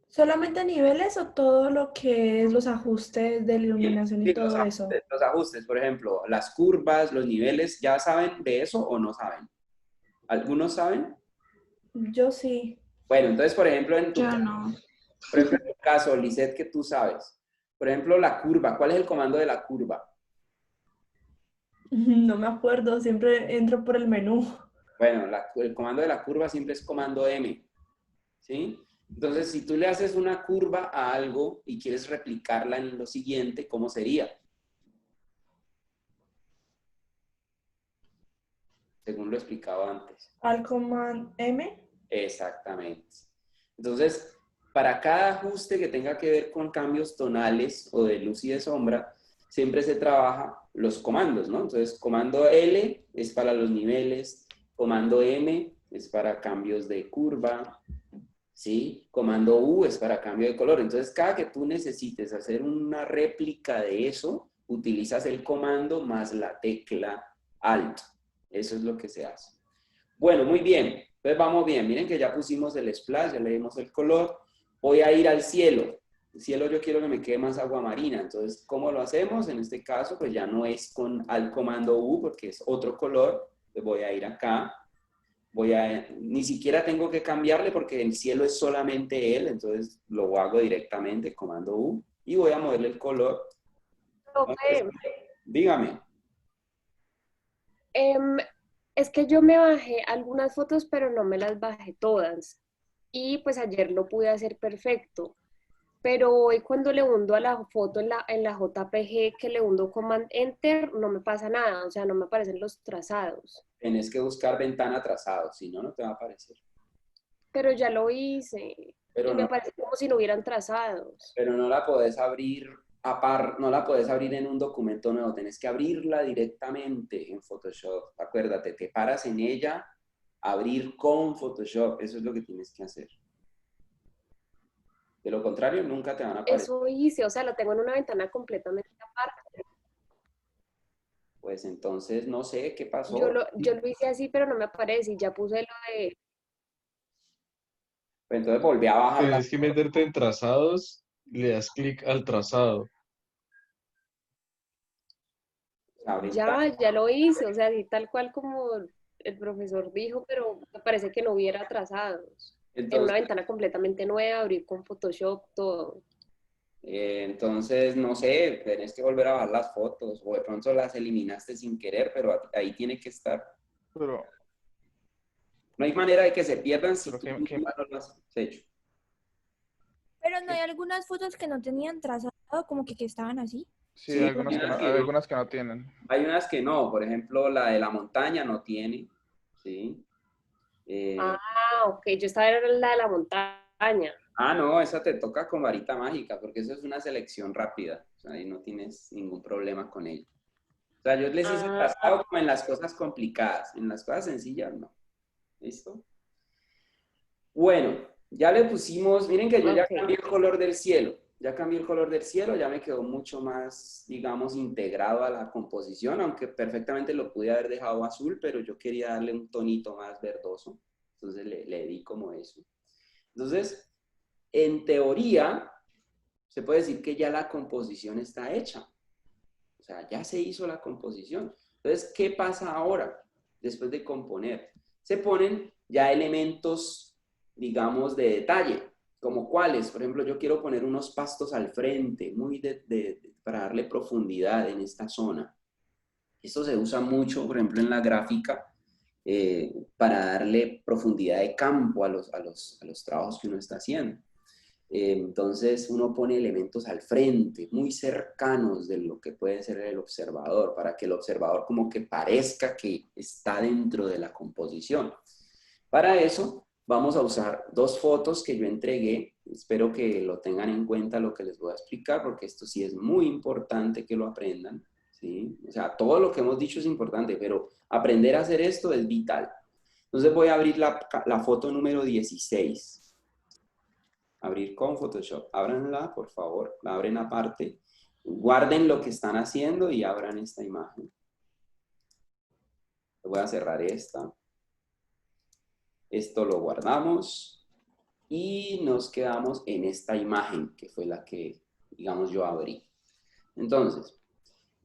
¿Solamente niveles o todo lo que es los ajustes de la iluminación Sí, y todo eso? los ajustes, por ejemplo, las curvas, los niveles, ¿ya saben de eso o no saben? ¿Algunos saben? Yo sí. Bueno, entonces, por ejemplo, Yo no. por ejemplo, en tu caso, Lisette, que tú sabes. Por ejemplo, la curva. ¿Cuál es el comando de la curva? No me acuerdo, siempre entro por el menú. Bueno, el comando de la curva siempre es comando M, ¿sí? Entonces, si tú le haces una curva a algo y quieres replicarla en lo siguiente, ¿cómo sería? Según lo explicaba antes. Al command M. Exactamente. Entonces, para cada ajuste que tenga que ver con cambios tonales o de luz y de sombra, siempre se trabaja los comandos, ¿no? Entonces, comando L es para los niveles, comando M es para cambios de curva, ¿sí? Comando U es para cambio de color. Entonces, cada que tú necesites hacer una réplica de eso, utilizas el comando más la tecla Alt. Eso es lo que se hace. Bueno, muy bien. Entonces vamos bien. Miren que ya pusimos el splash, ya le dimos el color. Voy a ir al cielo. El cielo yo quiero que me quede más agua marina. Entonces, ¿cómo lo hacemos? En este caso, pues ya no es con al comando U porque es otro color. Entonces voy a ir acá. Ni siquiera tengo que cambiarle porque el cielo es solamente él. Entonces lo hago directamente, comando U. Y voy a moverle el color. Entonces, dígame. Es que yo me bajé algunas fotos, pero no me las bajé todas. Y pues ayer lo pude hacer perfecto. Pero hoy cuando le hundo a la foto en la JPG, que le hundo Command Enter, no me pasa nada. O sea, no me aparecen los trazados. Tienes que buscar ventana trazado, si no, no te va a aparecer. Pero ya lo hice. Pero Y me no, parece como si no hubieran trazados. pero no la podés abrir no la podés abrir en un documento nuevo, tenés que abrirla directamente en Photoshop. Acuérdate, te paras en ella, abrir con Photoshop, eso es lo que tienes que hacer. De lo contrario, nunca te van a aparecer. Eso hice, o sea, lo tengo en una ventana completamente aparte. Pues entonces, no sé qué pasó. Yo lo hice así, pero no me aparece y ya puse lo de... Pues entonces volví a bajar la... Tienes que meterte en trazados, le das clic al trazado. Ya lo hice, o sea, así tal cual como el profesor dijo, pero me parece que no hubiera trazados. En una Entonces, ventana completamente nueva, abrir con Photoshop, todo. entonces, no sé, tenés que volver a bajar las fotos o de pronto las eliminaste sin querer, pero ahí tiene que estar. Pero, No hay manera de que se pierdan si pero tú misma no las has hecho. Pero no hay algunas fotos que no tenían trazado, como que estaban así. sí, Sí, hay algunas que no tienen. Hay unas que no, por ejemplo, la de la montaña no tiene, ¿sí? Ok, yo estaba en la de la montaña. No, esa te toca con varita mágica, porque eso es una selección rápida, o sea, ahí no tienes ningún problema con ella. O sea, yo les hice trazado como en las cosas complicadas, en las cosas sencillas no. ¿Listo? Bueno, ya le pusimos, miren que yo ya cambié el color del cielo. Ya cambié el color del cielo, ya me quedó mucho más, digamos, integrado a la composición, aunque perfectamente lo pude haber dejado azul, pero yo quería darle un tonito más verdoso. Entonces le di como eso. Entonces, en teoría, se puede decir que ya la composición está hecha. O sea, ya se hizo la composición. Entonces, ¿qué pasa ahora? Después de componer. Se ponen ya elementos, digamos, de detalle. ¿Como cuáles? Por ejemplo, yo quiero poner unos pastos al frente, para darle profundidad en esta zona. Esto se usa mucho, por ejemplo, en la gráfica, para darle profundidad de campo a los trabajos que uno está haciendo. Entonces uno pone elementos al frente, muy cercanos de lo que puede ser el observador, para que el observador como que parezca que está dentro de la composición. Para eso vamos a usar dos fotos que yo entregué. Espero que lo tengan en cuenta lo que les voy a explicar, porque esto sí es muy importante que lo aprendan, ¿sí? O sea, todo lo que hemos dicho es importante, pero aprender a hacer esto es vital. Entonces voy a abrir la foto número 16. Abrir con Photoshop. Ábranla, por favor. La abren aparte. Guarden lo que están haciendo y abran esta imagen. Voy a cerrar esta. Esto lo guardamos. Y nos quedamos en esta imagen, que fue la que, digamos, yo abrí. Entonces,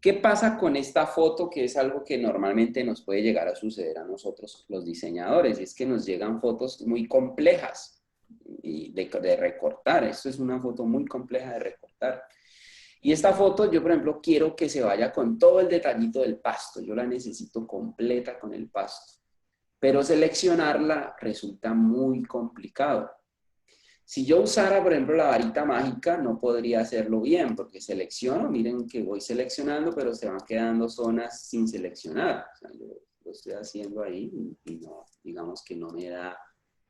¿qué pasa con esta foto? Que es algo que normalmente nos puede llegar a suceder a nosotros, los diseñadores. Y es que nos llegan fotos muy complejas y de recortar. Esto es una foto muy compleja de recortar. Y esta foto, yo por ejemplo, quiero que se vaya con todo el detallito del pasto. Yo la necesito completa con el pasto. Pero seleccionarla resulta muy complicado. Si yo usara, por ejemplo, la varita mágica, no podría hacerlo bien, porque selecciono, miren que voy seleccionando, pero se van quedando zonas sin seleccionar. O sea, yo lo estoy haciendo ahí y no, digamos que no me da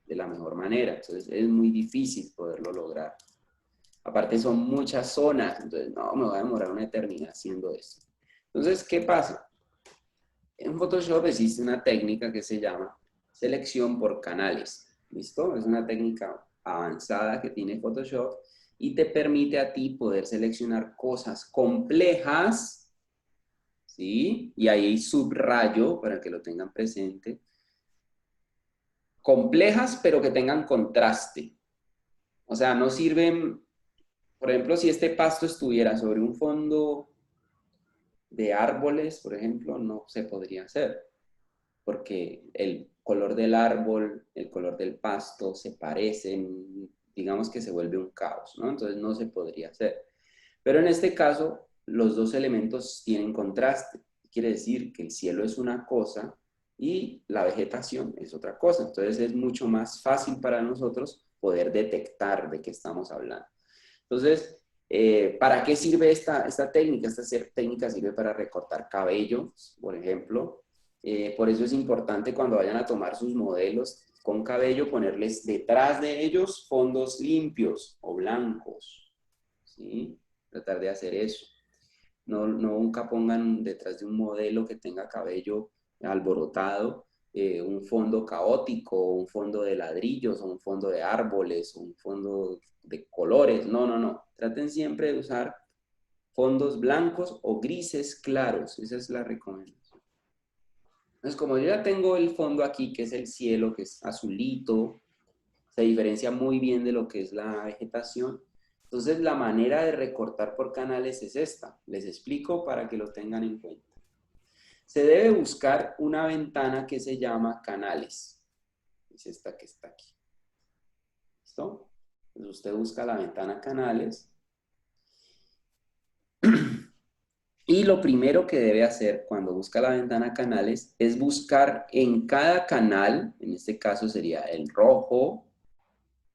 de la mejor manera. Entonces, es muy difícil poderlo lograr. Aparte, son muchas zonas, entonces, no, me voy a demorar una eternidad haciendo esto. Entonces, ¿qué pasa? En Photoshop existe una técnica que se llama selección por canales. ¿Listo? Es una técnica avanzada que tiene Photoshop y te permite a ti poder seleccionar cosas complejas, ¿sí? Y ahí subrayo para que lo tengan presente. Complejas, pero que tengan contraste. O sea, no sirven, por ejemplo, si este pasto estuviera sobre un fondo de árboles, por ejemplo, no se podría hacer, porque el color del árbol, el color del pasto se parecen, digamos que se vuelve un caos, ¿no? Entonces no se podría hacer. Pero en este caso, los dos elementos tienen contraste. Quiere decir que el cielo es una cosa y la vegetación es otra cosa. Entonces es mucho más fácil para nosotros poder detectar de qué estamos hablando. Entonces, ¿para qué sirve esta técnica? Esta técnica sirve para recortar cabellos, por ejemplo. Por eso es importante cuando vayan a tomar sus modelos con cabello, ponerles detrás de ellos fondos limpios o blancos, ¿sí? Tratar de hacer eso. No, nunca pongan detrás de un modelo que tenga cabello alborotado un fondo caótico, un fondo de ladrillos, o un fondo de árboles, o un fondo de colores. No, no, no. Traten siempre de usar fondos blancos o grises claros. Esa es la recomendación. Entonces, como yo ya tengo el fondo aquí, que es el cielo, que es azulito, se diferencia muy bien de lo que es la vegetación. Entonces, la manera de recortar por canales es esta. Les explico para que lo tengan en cuenta. Se debe buscar una ventana que se llama canales. Es esta que está aquí. ¿Listo? Entonces, usted busca la ventana canales. Y lo primero que debe hacer cuando busca la ventana canales es buscar en cada canal, en este caso sería el rojo,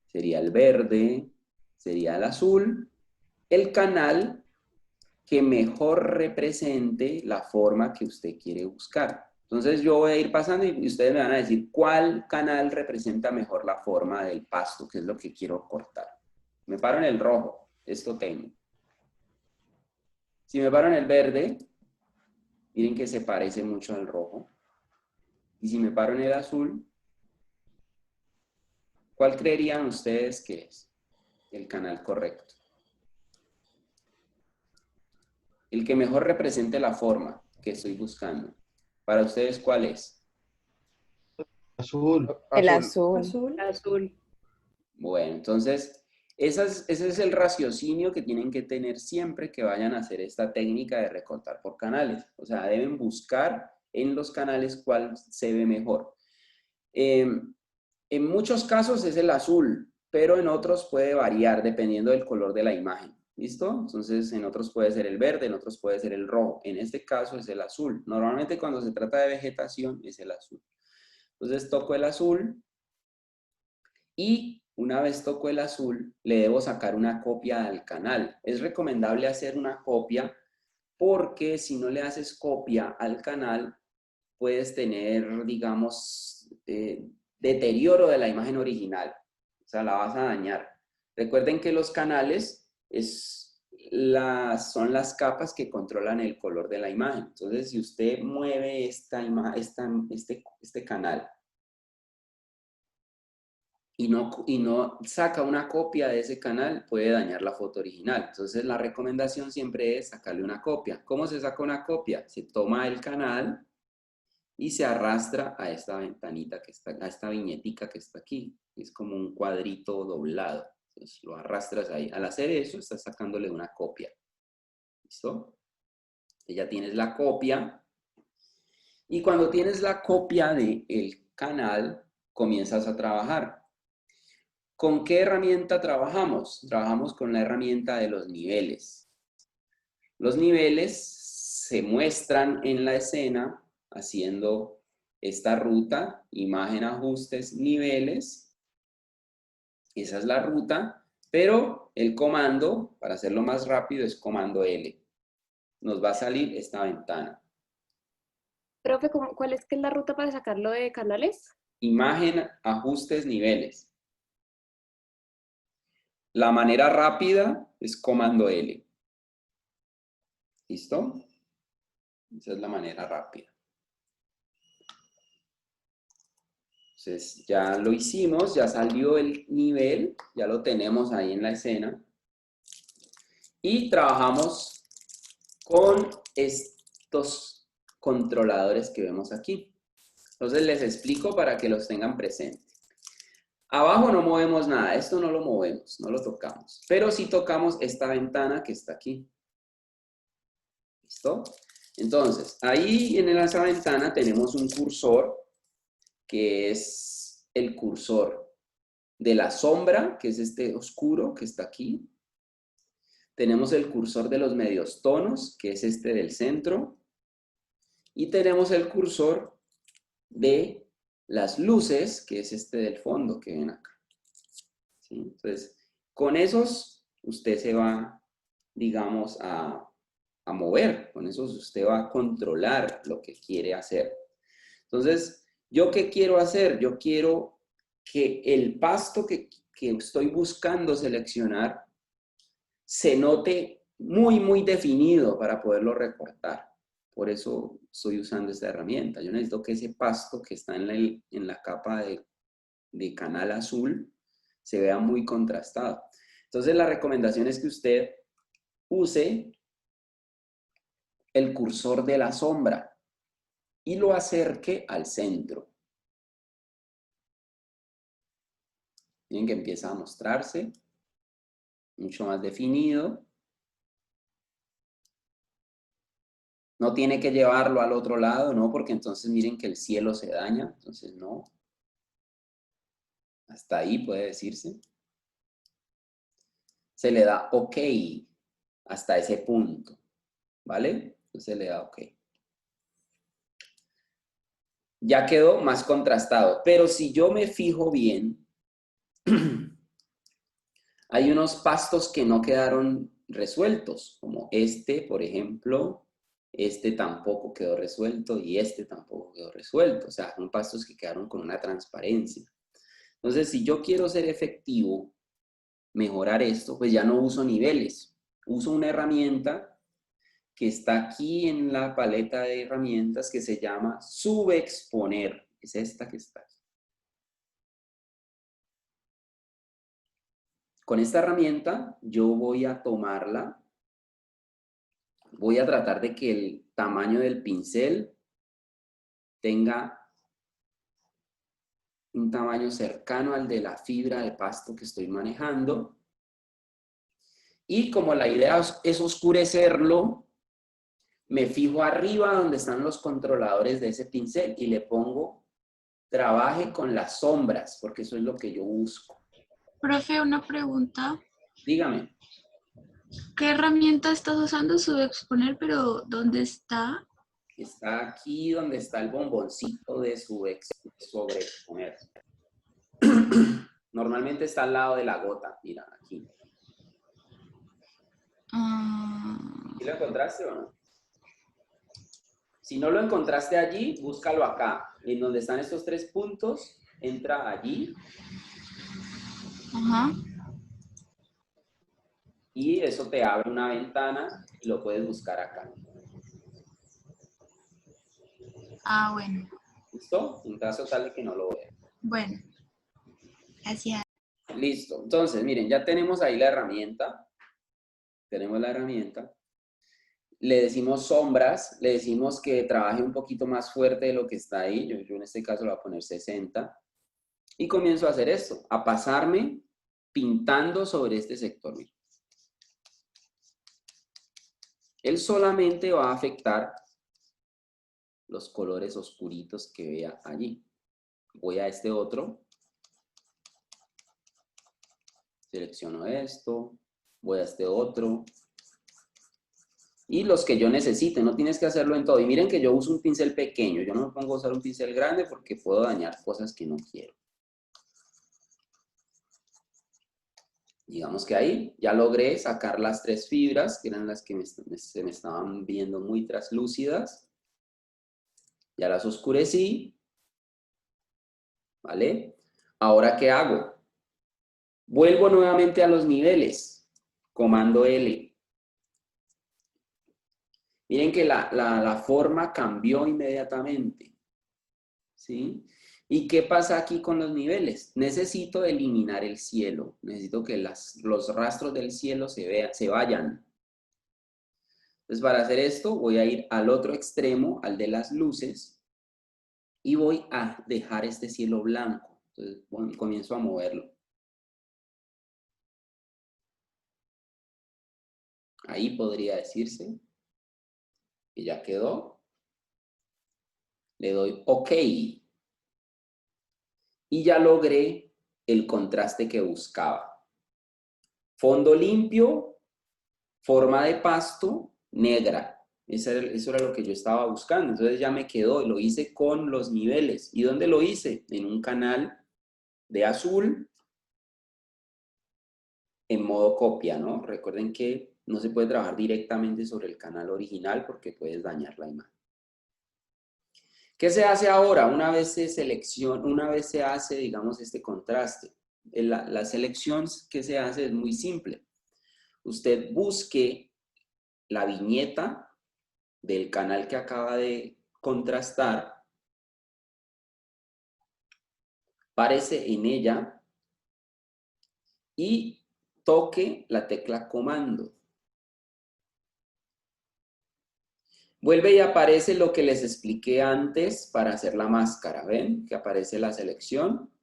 sería el verde, sería el azul, el canal que mejor represente la forma que usted quiere buscar. Entonces yo voy a ir pasando y ustedes me van a decir cuál canal representa mejor la forma del pasto, que es lo que quiero cortar. Me paro en el rojo, esto tengo. Si me paro en el verde, miren que se parece mucho al rojo. Y si me paro en el azul, ¿cuál creerían ustedes que es el canal correcto? El que mejor represente la forma que estoy buscando. Para ustedes, ¿cuál es? Azul. El azul. Azul. Azul. Bueno, entonces, ese es el raciocinio que tienen que tener siempre que vayan a hacer esta técnica de recortar por canales. O sea, deben buscar en los canales cuál se ve mejor. En muchos casos es el azul, pero en otros puede variar dependiendo del color de la imagen. ¿Listo? Entonces, en otros puede ser el verde, en otros puede ser el rojo. En este caso es el azul. Normalmente cuando se trata de vegetación es el azul. Entonces, toco el azul y una vez toco el azul, le debo sacar una copia al canal. Es recomendable hacer una copia porque si no le haces copia al canal, puedes tener, digamos, deterioro de la imagen original. O sea, la vas a dañar. Recuerden que los canales son las capas que controlan el color de la imagen. Entonces, si usted mueve este canal y no saca una copia de ese canal, puede dañar la foto original. Entonces, la recomendación siempre es sacarle una copia. ¿Cómo se saca una copia? Se toma el canal y se arrastra a esta ventanita que está, a esta viñetica que está aquí. Es como un cuadrito doblado. Entonces, lo arrastras ahí. Al hacer eso, estás sacándole una copia. ¿Listo? Ya tienes la copia. Y cuando tienes la copia del canal, comienzas a trabajar. ¿Con qué herramienta trabajamos? Trabajamos con la herramienta de los niveles. Los niveles se muestran en la escena haciendo esta ruta, imagen, ajustes, niveles. Esa es la ruta, pero el comando, para hacerlo más rápido, es comando L. Nos va a salir esta ventana. Profe, ¿cuál es que es la ruta para sacarlo de canales? Imagen, ajustes, niveles. La manera rápida es comando L. ¿Listo? Esa es la manera rápida. Entonces ya lo hicimos, ya salió el nivel, ya lo tenemos ahí en la escena. Y trabajamos con estos controladores que vemos aquí. Entonces les explico para que los tengan presentes. Abajo no movemos nada, esto no lo movemos, no lo tocamos. Pero sí tocamos esta ventana que está aquí. ¿Listo? Entonces, ahí en esa ventana tenemos un cursor, que es el cursor de la sombra, que es este oscuro que está aquí. Tenemos el cursor de los medios tonos, que es este del centro. Y tenemos el cursor de las luces, que es este del fondo que ven acá. ¿Sí? Entonces, con esos usted se va, digamos, a mover. Con esos usted va a controlar lo que quiere hacer. Entonces, ¿yo qué quiero hacer? Yo quiero que el pasto que estoy buscando seleccionar se note muy, muy definido para poderlo recortar. Por eso estoy usando esta herramienta. Yo necesito que ese pasto que está en la capa de canal azul se vea muy contrastado. Entonces la recomendación es que usted use el cursor de la sombra y lo acerque al centro. Miren que empieza a mostrarse mucho más definido. No tiene que llevarlo al otro lado, ¿no? Porque entonces miren que el cielo se daña. Entonces no. Hasta ahí puede decirse. Se le da OK hasta ese punto. ¿Vale? Entonces se le da OK. Ya quedó más contrastado. Pero si yo me fijo bien, hay unos pastos que no quedaron resueltos. Como este, por ejemplo. Este tampoco quedó resuelto y este tampoco quedó resuelto. O sea, son pastos que quedaron con una transparencia. Entonces, si yo quiero ser efectivo, mejorar esto, pues ya no uso niveles. Uso una herramienta que está aquí en la paleta de herramientas que se llama subexponer. Es esta que está aquí. Con esta herramienta yo voy a tomarla. Voy a tratar de que el tamaño del pincel tenga un tamaño cercano al de la fibra de pasto que estoy manejando. Y como la idea es oscurecerlo, me fijo arriba donde están los controladores de ese pincel y le pongo trabaje con las sombras, porque eso es lo que yo busco. Profe, una pregunta. Dígame. ¿Qué herramienta estás usando? Subexponer, pero ¿dónde está? Está aquí donde está el bomboncito de sobreexponer. Normalmente está al lado de la gota. Mira, aquí. ¿Sí lo encontraste o no? Si no lo encontraste allí, búscalo acá. En donde están estos 3 puntos, entra allí. Ajá. y eso te abre una ventana y lo puedes buscar acá. Ah, bueno. ¿Listo? En caso tal de que no lo veas. Bueno. Gracias. Listo. Entonces, miren, ya tenemos ahí la herramienta. Tenemos la herramienta. Le decimos sombras, le decimos que trabaje un poquito más fuerte de lo que está ahí. Yo en este caso le voy a poner 60. Y comienzo a hacer esto, a pasarme pintando sobre este sector. Miren. Él solamente va a afectar los colores oscuritos que vea allí. Voy a este otro. Selecciono esto. Voy a este otro. Y los que yo necesite, no tienes que hacerlo en todo. Y miren que yo uso un pincel pequeño. Yo no me pongo a usar un pincel grande porque puedo dañar cosas que no quiero. Digamos que ahí ya logré sacar las 3 fibras, que eran las que se me estaban viendo muy traslúcidas. Ya las oscurecí. ¿Vale? Ahora, ¿qué hago? Vuelvo nuevamente a los niveles. Comando L. Miren que la forma cambió inmediatamente. ¿Sí? ¿Y qué pasa aquí con los niveles? Necesito eliminar el cielo. Necesito que los rastros del cielo se vayan. Entonces, para hacer esto, voy a ir al otro extremo, al de las luces, y voy a dejar este cielo blanco. Entonces, bueno, comienzo a moverlo. Ahí podría decirse que ya quedó. Le doy OK. Y ya logré el contraste que buscaba. Fondo limpio, forma de pasto, negra. Eso era lo que yo estaba buscando. Entonces ya me quedó. Lo hice con los niveles. ¿Y dónde lo hice? En un canal de azul en modo copia, ¿no? Recuerden que no se puede trabajar directamente sobre el canal original porque puedes dañar la imagen. ¿Qué se hace ahora? Una vez se hace, digamos, este contraste. La selección que se hace es muy simple. Usted busque la viñeta del canal que acaba de contrastar, párese en ella y toque la tecla comando. Vuelve y aparece lo que les expliqué antes para hacer la máscara. ¿Ven? Que aparece la selección.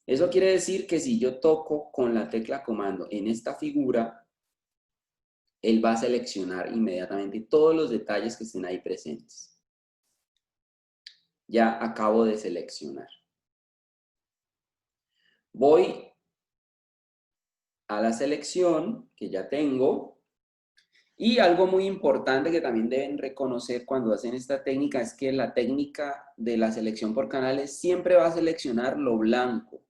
Eso quiere decir que si yo toco con la tecla comando en esta figura, él va a seleccionar inmediatamente todos los detalles que estén ahí presentes. Ya acabo de seleccionar. Voy a la selección que ya tengo. Y algo muy importante que también deben reconocer cuando hacen esta técnica es que la técnica de la selección por canales siempre va a seleccionar lo blanco.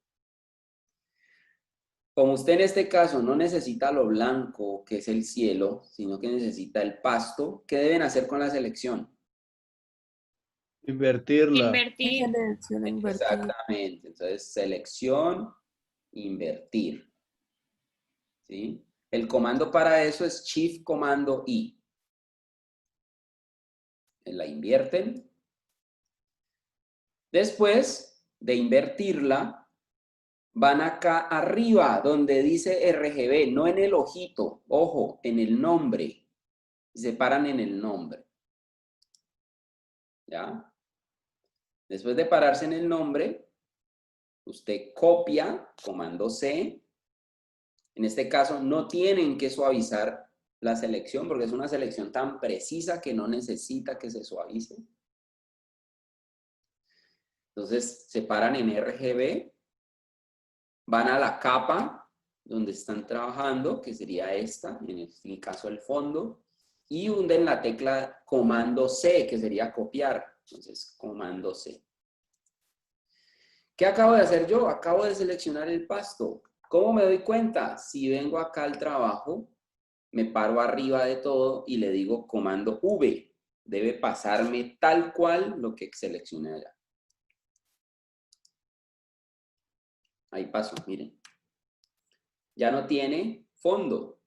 Como usted en este caso no necesita lo blanco, que es el cielo, sino que necesita el pasto, ¿qué deben hacer con la selección? Invertirla. Invertir. Selección invertir. Exactamente. Entonces, selección, invertir. ¿Sí? El comando para eso es Shift Comando I. La invierten. Después de invertirla, van acá arriba donde dice RGB, no en el ojito, ojo, en el nombre. Se paran en el nombre. ¿Ya? Después de pararse en el nombre, usted copia, comando C. En este caso no tienen que suavizar la selección porque es una selección tan precisa que no necesita que se suavice. Entonces se paran en RGB, van a la capa donde están trabajando, que sería esta, en el caso del fondo, y hunden la tecla comando C, que sería copiar. Entonces, comando C. ¿Qué acabo de hacer yo? Acabo de seleccionar el pasto. ¿Cómo me doy cuenta? Si vengo acá al trabajo, me paro arriba de todo y le digo comando V. Debe pasarme tal cual lo que seleccioné allá. Ahí pasó, miren. Ya no tiene fondo.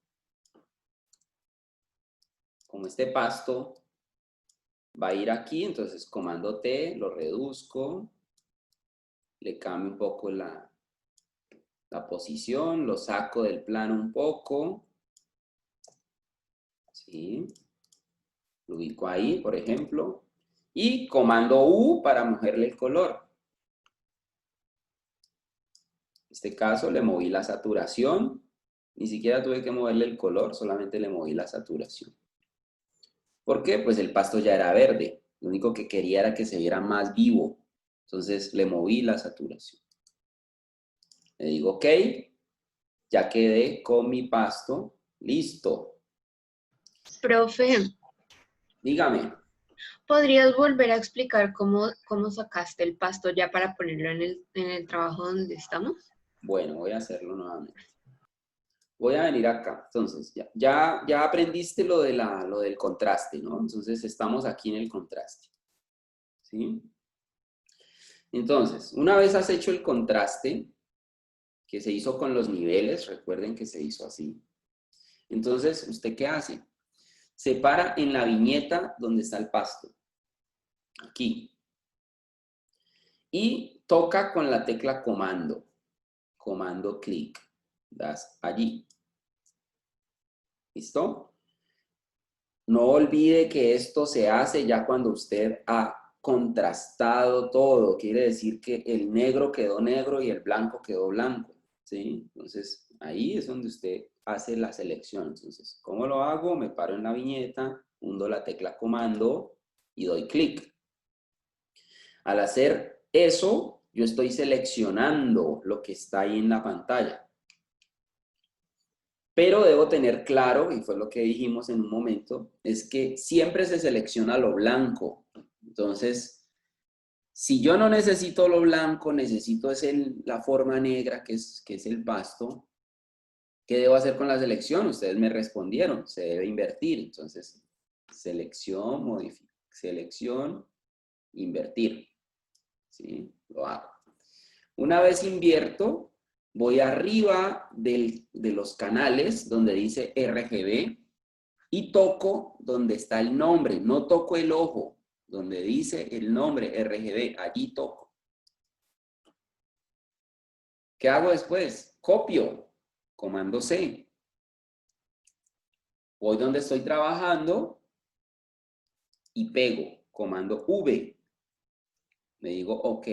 como este pasto va a ir aquí, entonces comando T, lo reduzco, le cambio un poco la posición, lo saco del plano un poco, ¿sí? Lo ubico ahí, por ejemplo, y comando U para moverle el color. En este caso le moví la saturación, ni siquiera tuve que moverle el color, solamente le moví la saturación. ¿Por qué? Pues el pasto ya era verde, lo único que quería era que se viera más vivo, entonces le moví la saturación. Le digo OK, ya quedé con mi pasto, listo. Profe, Dígame. ¿podrías volver a explicar cómo sacaste el pasto ya para ponerlo en el trabajo donde estamos? Bueno, voy a hacerlo nuevamente. Voy a venir acá. Entonces, ya aprendiste lo del contraste, ¿no? Entonces, estamos aquí en el contraste. ¿Sí? Entonces, una vez has hecho el contraste, que se hizo con los niveles, recuerden que se hizo así. Entonces, ¿usted qué hace? Se para en la viñeta donde está el pasto. Aquí. Y toca con la tecla comando. Comando clic. Das allí. ¿Listo? No olvide que esto se hace ya cuando usted ha contrastado todo. Quiere decir que el negro quedó negro y el blanco quedó blanco. ¿Sí? Entonces, ahí es donde usted hace la selección. Entonces, ¿cómo lo hago? Me paro en la viñeta, hundo la tecla comando y doy clic. Al hacer eso, yo estoy seleccionando lo que está ahí en la pantalla. Pero debo tener claro, y fue lo que dijimos en un momento, es que siempre se selecciona lo blanco. Entonces, si yo no necesito lo blanco, necesito la forma negra, que es el pasto, ¿qué debo hacer con la selección? Ustedes me respondieron, se debe invertir. Entonces, selección, modificar, selección, invertir. ¿Sí? Lo hago. Una vez invierto, voy arriba de los canales donde dice RGB y toco donde está el nombre. No toco el ojo, donde dice el nombre RGB, allí toco. ¿Qué hago después? Copio, comando C. Voy donde estoy trabajando y pego, comando V. Le digo OK.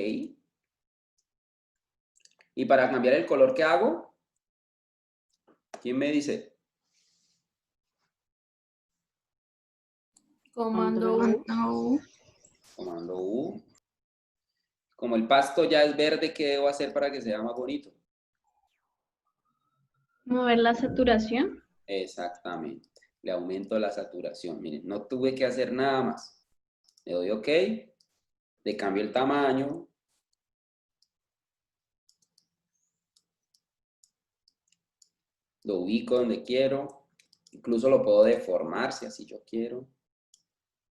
Y para cambiar el color, ¿qué hago? ¿Quién me dice? Comando U. No. Comando U. Como el pasto ya es verde, ¿qué debo hacer para que sea más bonito? Mover la saturación. Exactamente. Le aumento la saturación. Miren, no tuve que hacer nada más. Le doy OK. Le cambio el tamaño. Lo ubico donde quiero. Incluso lo puedo deformar si así yo quiero.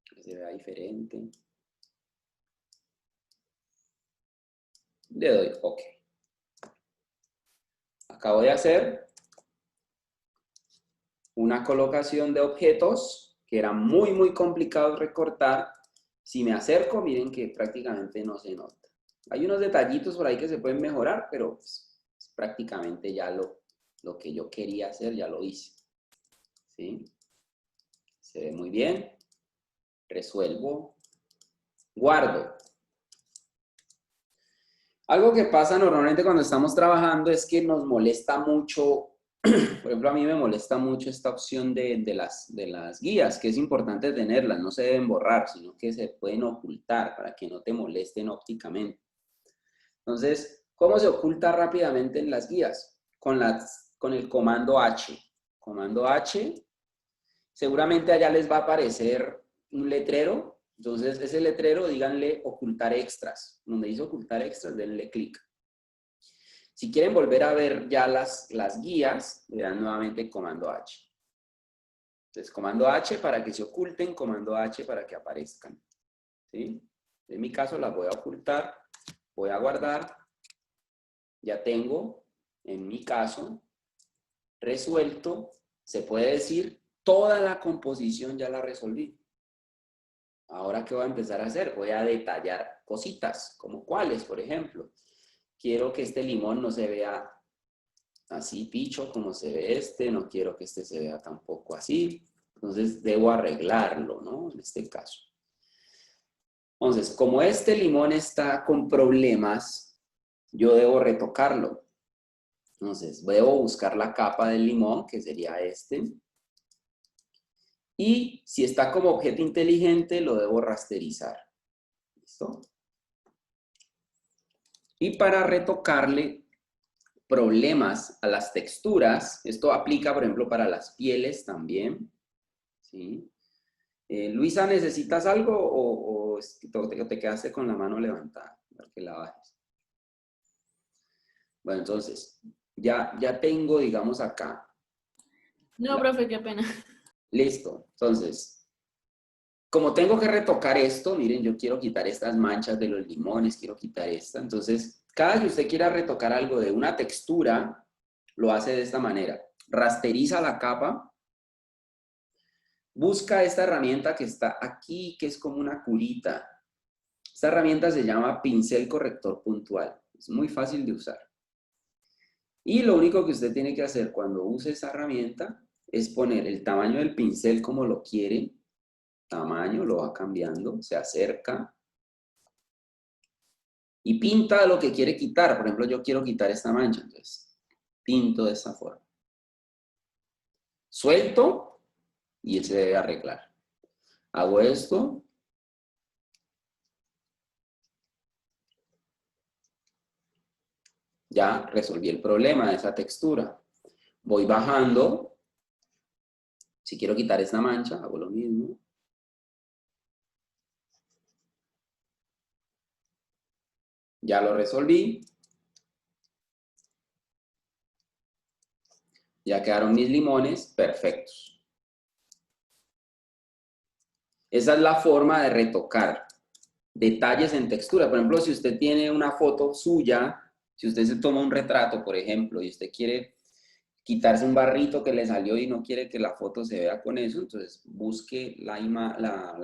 Que se vea diferente. Le doy OK. Acabo de hacer una colocación de objetos que era muy complicado recortar. Si me acerco, miren que prácticamente no se nota. Hay unos detallitos por ahí que se pueden mejorar, pero pues, prácticamente ya lo que yo quería hacer ya lo hice. ¿Sí? Se ve muy bien. Resuelvo. Guardo. Algo que pasa normalmente cuando estamos trabajando es que nos molesta mucho, por ejemplo, a mí me molesta mucho esta opción de las guías, que es importante tenerlas, no se deben borrar, sino que se pueden ocultar para que no te molesten ópticamente. Entonces, ¿cómo se oculta rápidamente en las guías? Con el comando H. Comando H, seguramente allá les va a aparecer un letrero. Entonces, ese letrero, díganle ocultar extras. Donde dice ocultar extras, denle clic. Si quieren volver a ver ya las guías, le dan nuevamente comando H. Entonces, comando H para que se oculten, comando H para que aparezcan. ¿Sí? En mi caso las voy a ocultar, voy a guardar. Ya tengo, en mi caso, resuelto. Se puede decir toda la composición ya la resolví. Ahora, ¿qué voy a empezar a hacer? Voy a detallar cositas, como cuáles, por ejemplo. Quiero que este limón no se vea así picho como se ve este, no quiero que este se vea tampoco así. Entonces, debo arreglarlo, ¿no? En este caso. Entonces, como este limón está con problemas, yo debo retocarlo. Entonces, debo buscar la capa del limón, que sería este. Y si está como objeto inteligente, lo debo rasterizar. ¿Listo? Y para retocarle problemas a las texturas, esto aplica, por ejemplo, para las pieles también. ¿Sí? Luisa, ¿necesitas algo o te quedaste con la mano levantada? Para que la bajes. Bueno, entonces, ya tengo, digamos, acá. No, profe, qué pena. Listo. Entonces, como tengo que retocar esto, miren, yo quiero quitar estas manchas de los limones, quiero quitar esta. Entonces, cada que usted quiera retocar algo de una textura, lo hace de esta manera. Rasteriza la capa. Busca esta herramienta que está aquí, que es como una curita. Esta herramienta se llama pincel corrector puntual. Es muy fácil de usar. Y lo único que usted tiene que hacer cuando use esa herramienta es poner el tamaño del pincel como lo quiere. Tamaño, lo va cambiando, se acerca. Y pinta lo que quiere quitar. Por ejemplo, yo quiero quitar esta mancha. Entonces, pinto de esta forma. Suelto y él se debe arreglar. Hago esto. Ya resolví el problema de esa textura. Voy bajando. Si quiero quitar esta mancha, hago lo mismo. Ya lo resolví. Ya quedaron mis limones perfectos. Esa es la forma de retocar detalles en textura. Por ejemplo, si usted tiene una foto suya, si usted se toma un retrato, por ejemplo, y usted quiere quitarse un barrito que le salió y no quiere que la foto se vea con eso, entonces busque la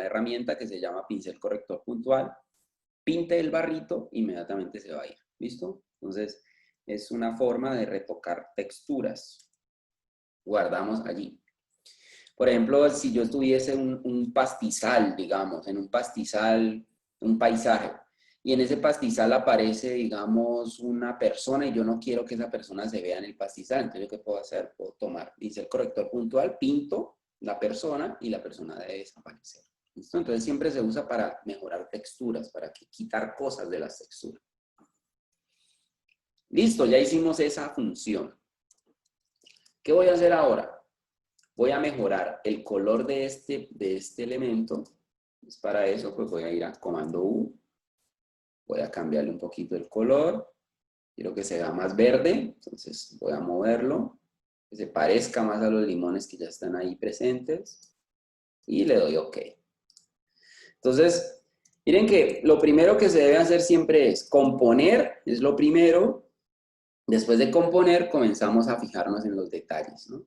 herramienta que se llama pincel corrector puntual, pinte el barrito, inmediatamente se va a ir. ¿Listo? Entonces, es una forma de retocar texturas. Guardamos allí. Por ejemplo, si yo tuviese un pastizal, digamos, en un pastizal, un paisaje, y en ese pastizal aparece, digamos, una persona y yo no quiero que esa persona se vea en el pastizal, entonces, ¿yo qué puedo hacer? Puedo tomar pincel corrector puntual, pinto la persona y la persona debe desaparecer. ¿Listo? Entonces, siempre se usa para mejorar texturas, para quitar cosas de las texturas. Listo, ya hicimos esa función. ¿Qué voy a hacer ahora? Voy a mejorar el color de este elemento. Pues para eso, pues voy a ir a comando U. Voy a cambiarle un poquito el color. Quiero que se vea más verde. Entonces voy a moverlo. Que se parezca más a los limones que ya están ahí presentes. Y le doy OK. Entonces, miren que lo primero que se debe hacer siempre es componer. Es lo primero. Después de componer, comenzamos a fijarnos en los detalles, ¿no?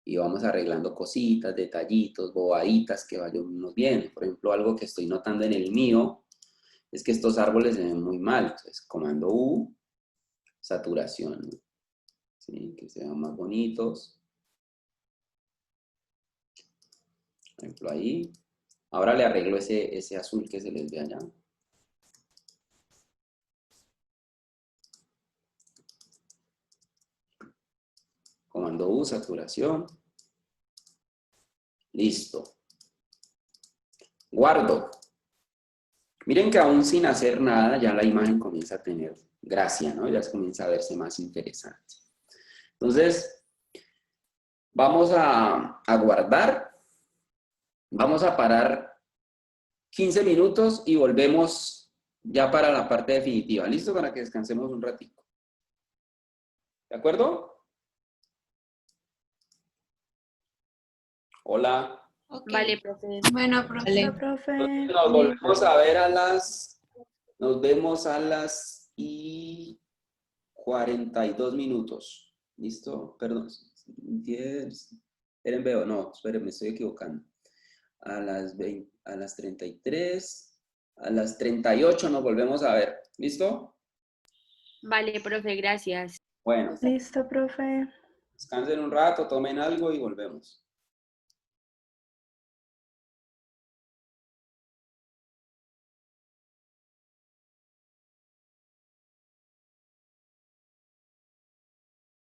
Y vamos arreglando cositas, detallitos, bobaditas que vayamos viendo. Por ejemplo, algo que estoy notando en el mío es que estos árboles se ven muy mal. Entonces, comando U, saturación, ¿no? ¿Sí? Que se vean más bonitos. Por ejemplo, ahí. Ahora le arreglo ese azul que se les ve allá. Comando U, saturación. Listo. Guardo. Miren que aún sin hacer nada, ya la imagen comienza a tener gracia, ¿no? Ya comienza a verse más interesante. Entonces, vamos a guardar. Vamos a parar 15 minutos y volvemos ya para la parte definitiva. ¿Listo? Para que descansemos un ratito. ¿De acuerdo? Hola. Okay. Vale, profe. Bueno, profe. Vale. Profe. Nos volvemos a ver nos vemos a las 42 minutos. ¿Listo? Perdón. 10. Esperen, veo, no, esperen, me estoy equivocando. A las 33, a las 38 nos volvemos a ver. ¿Listo? Vale, profe, gracias. Bueno, Listo, profe. descansen un rato, tomen algo y volvemos.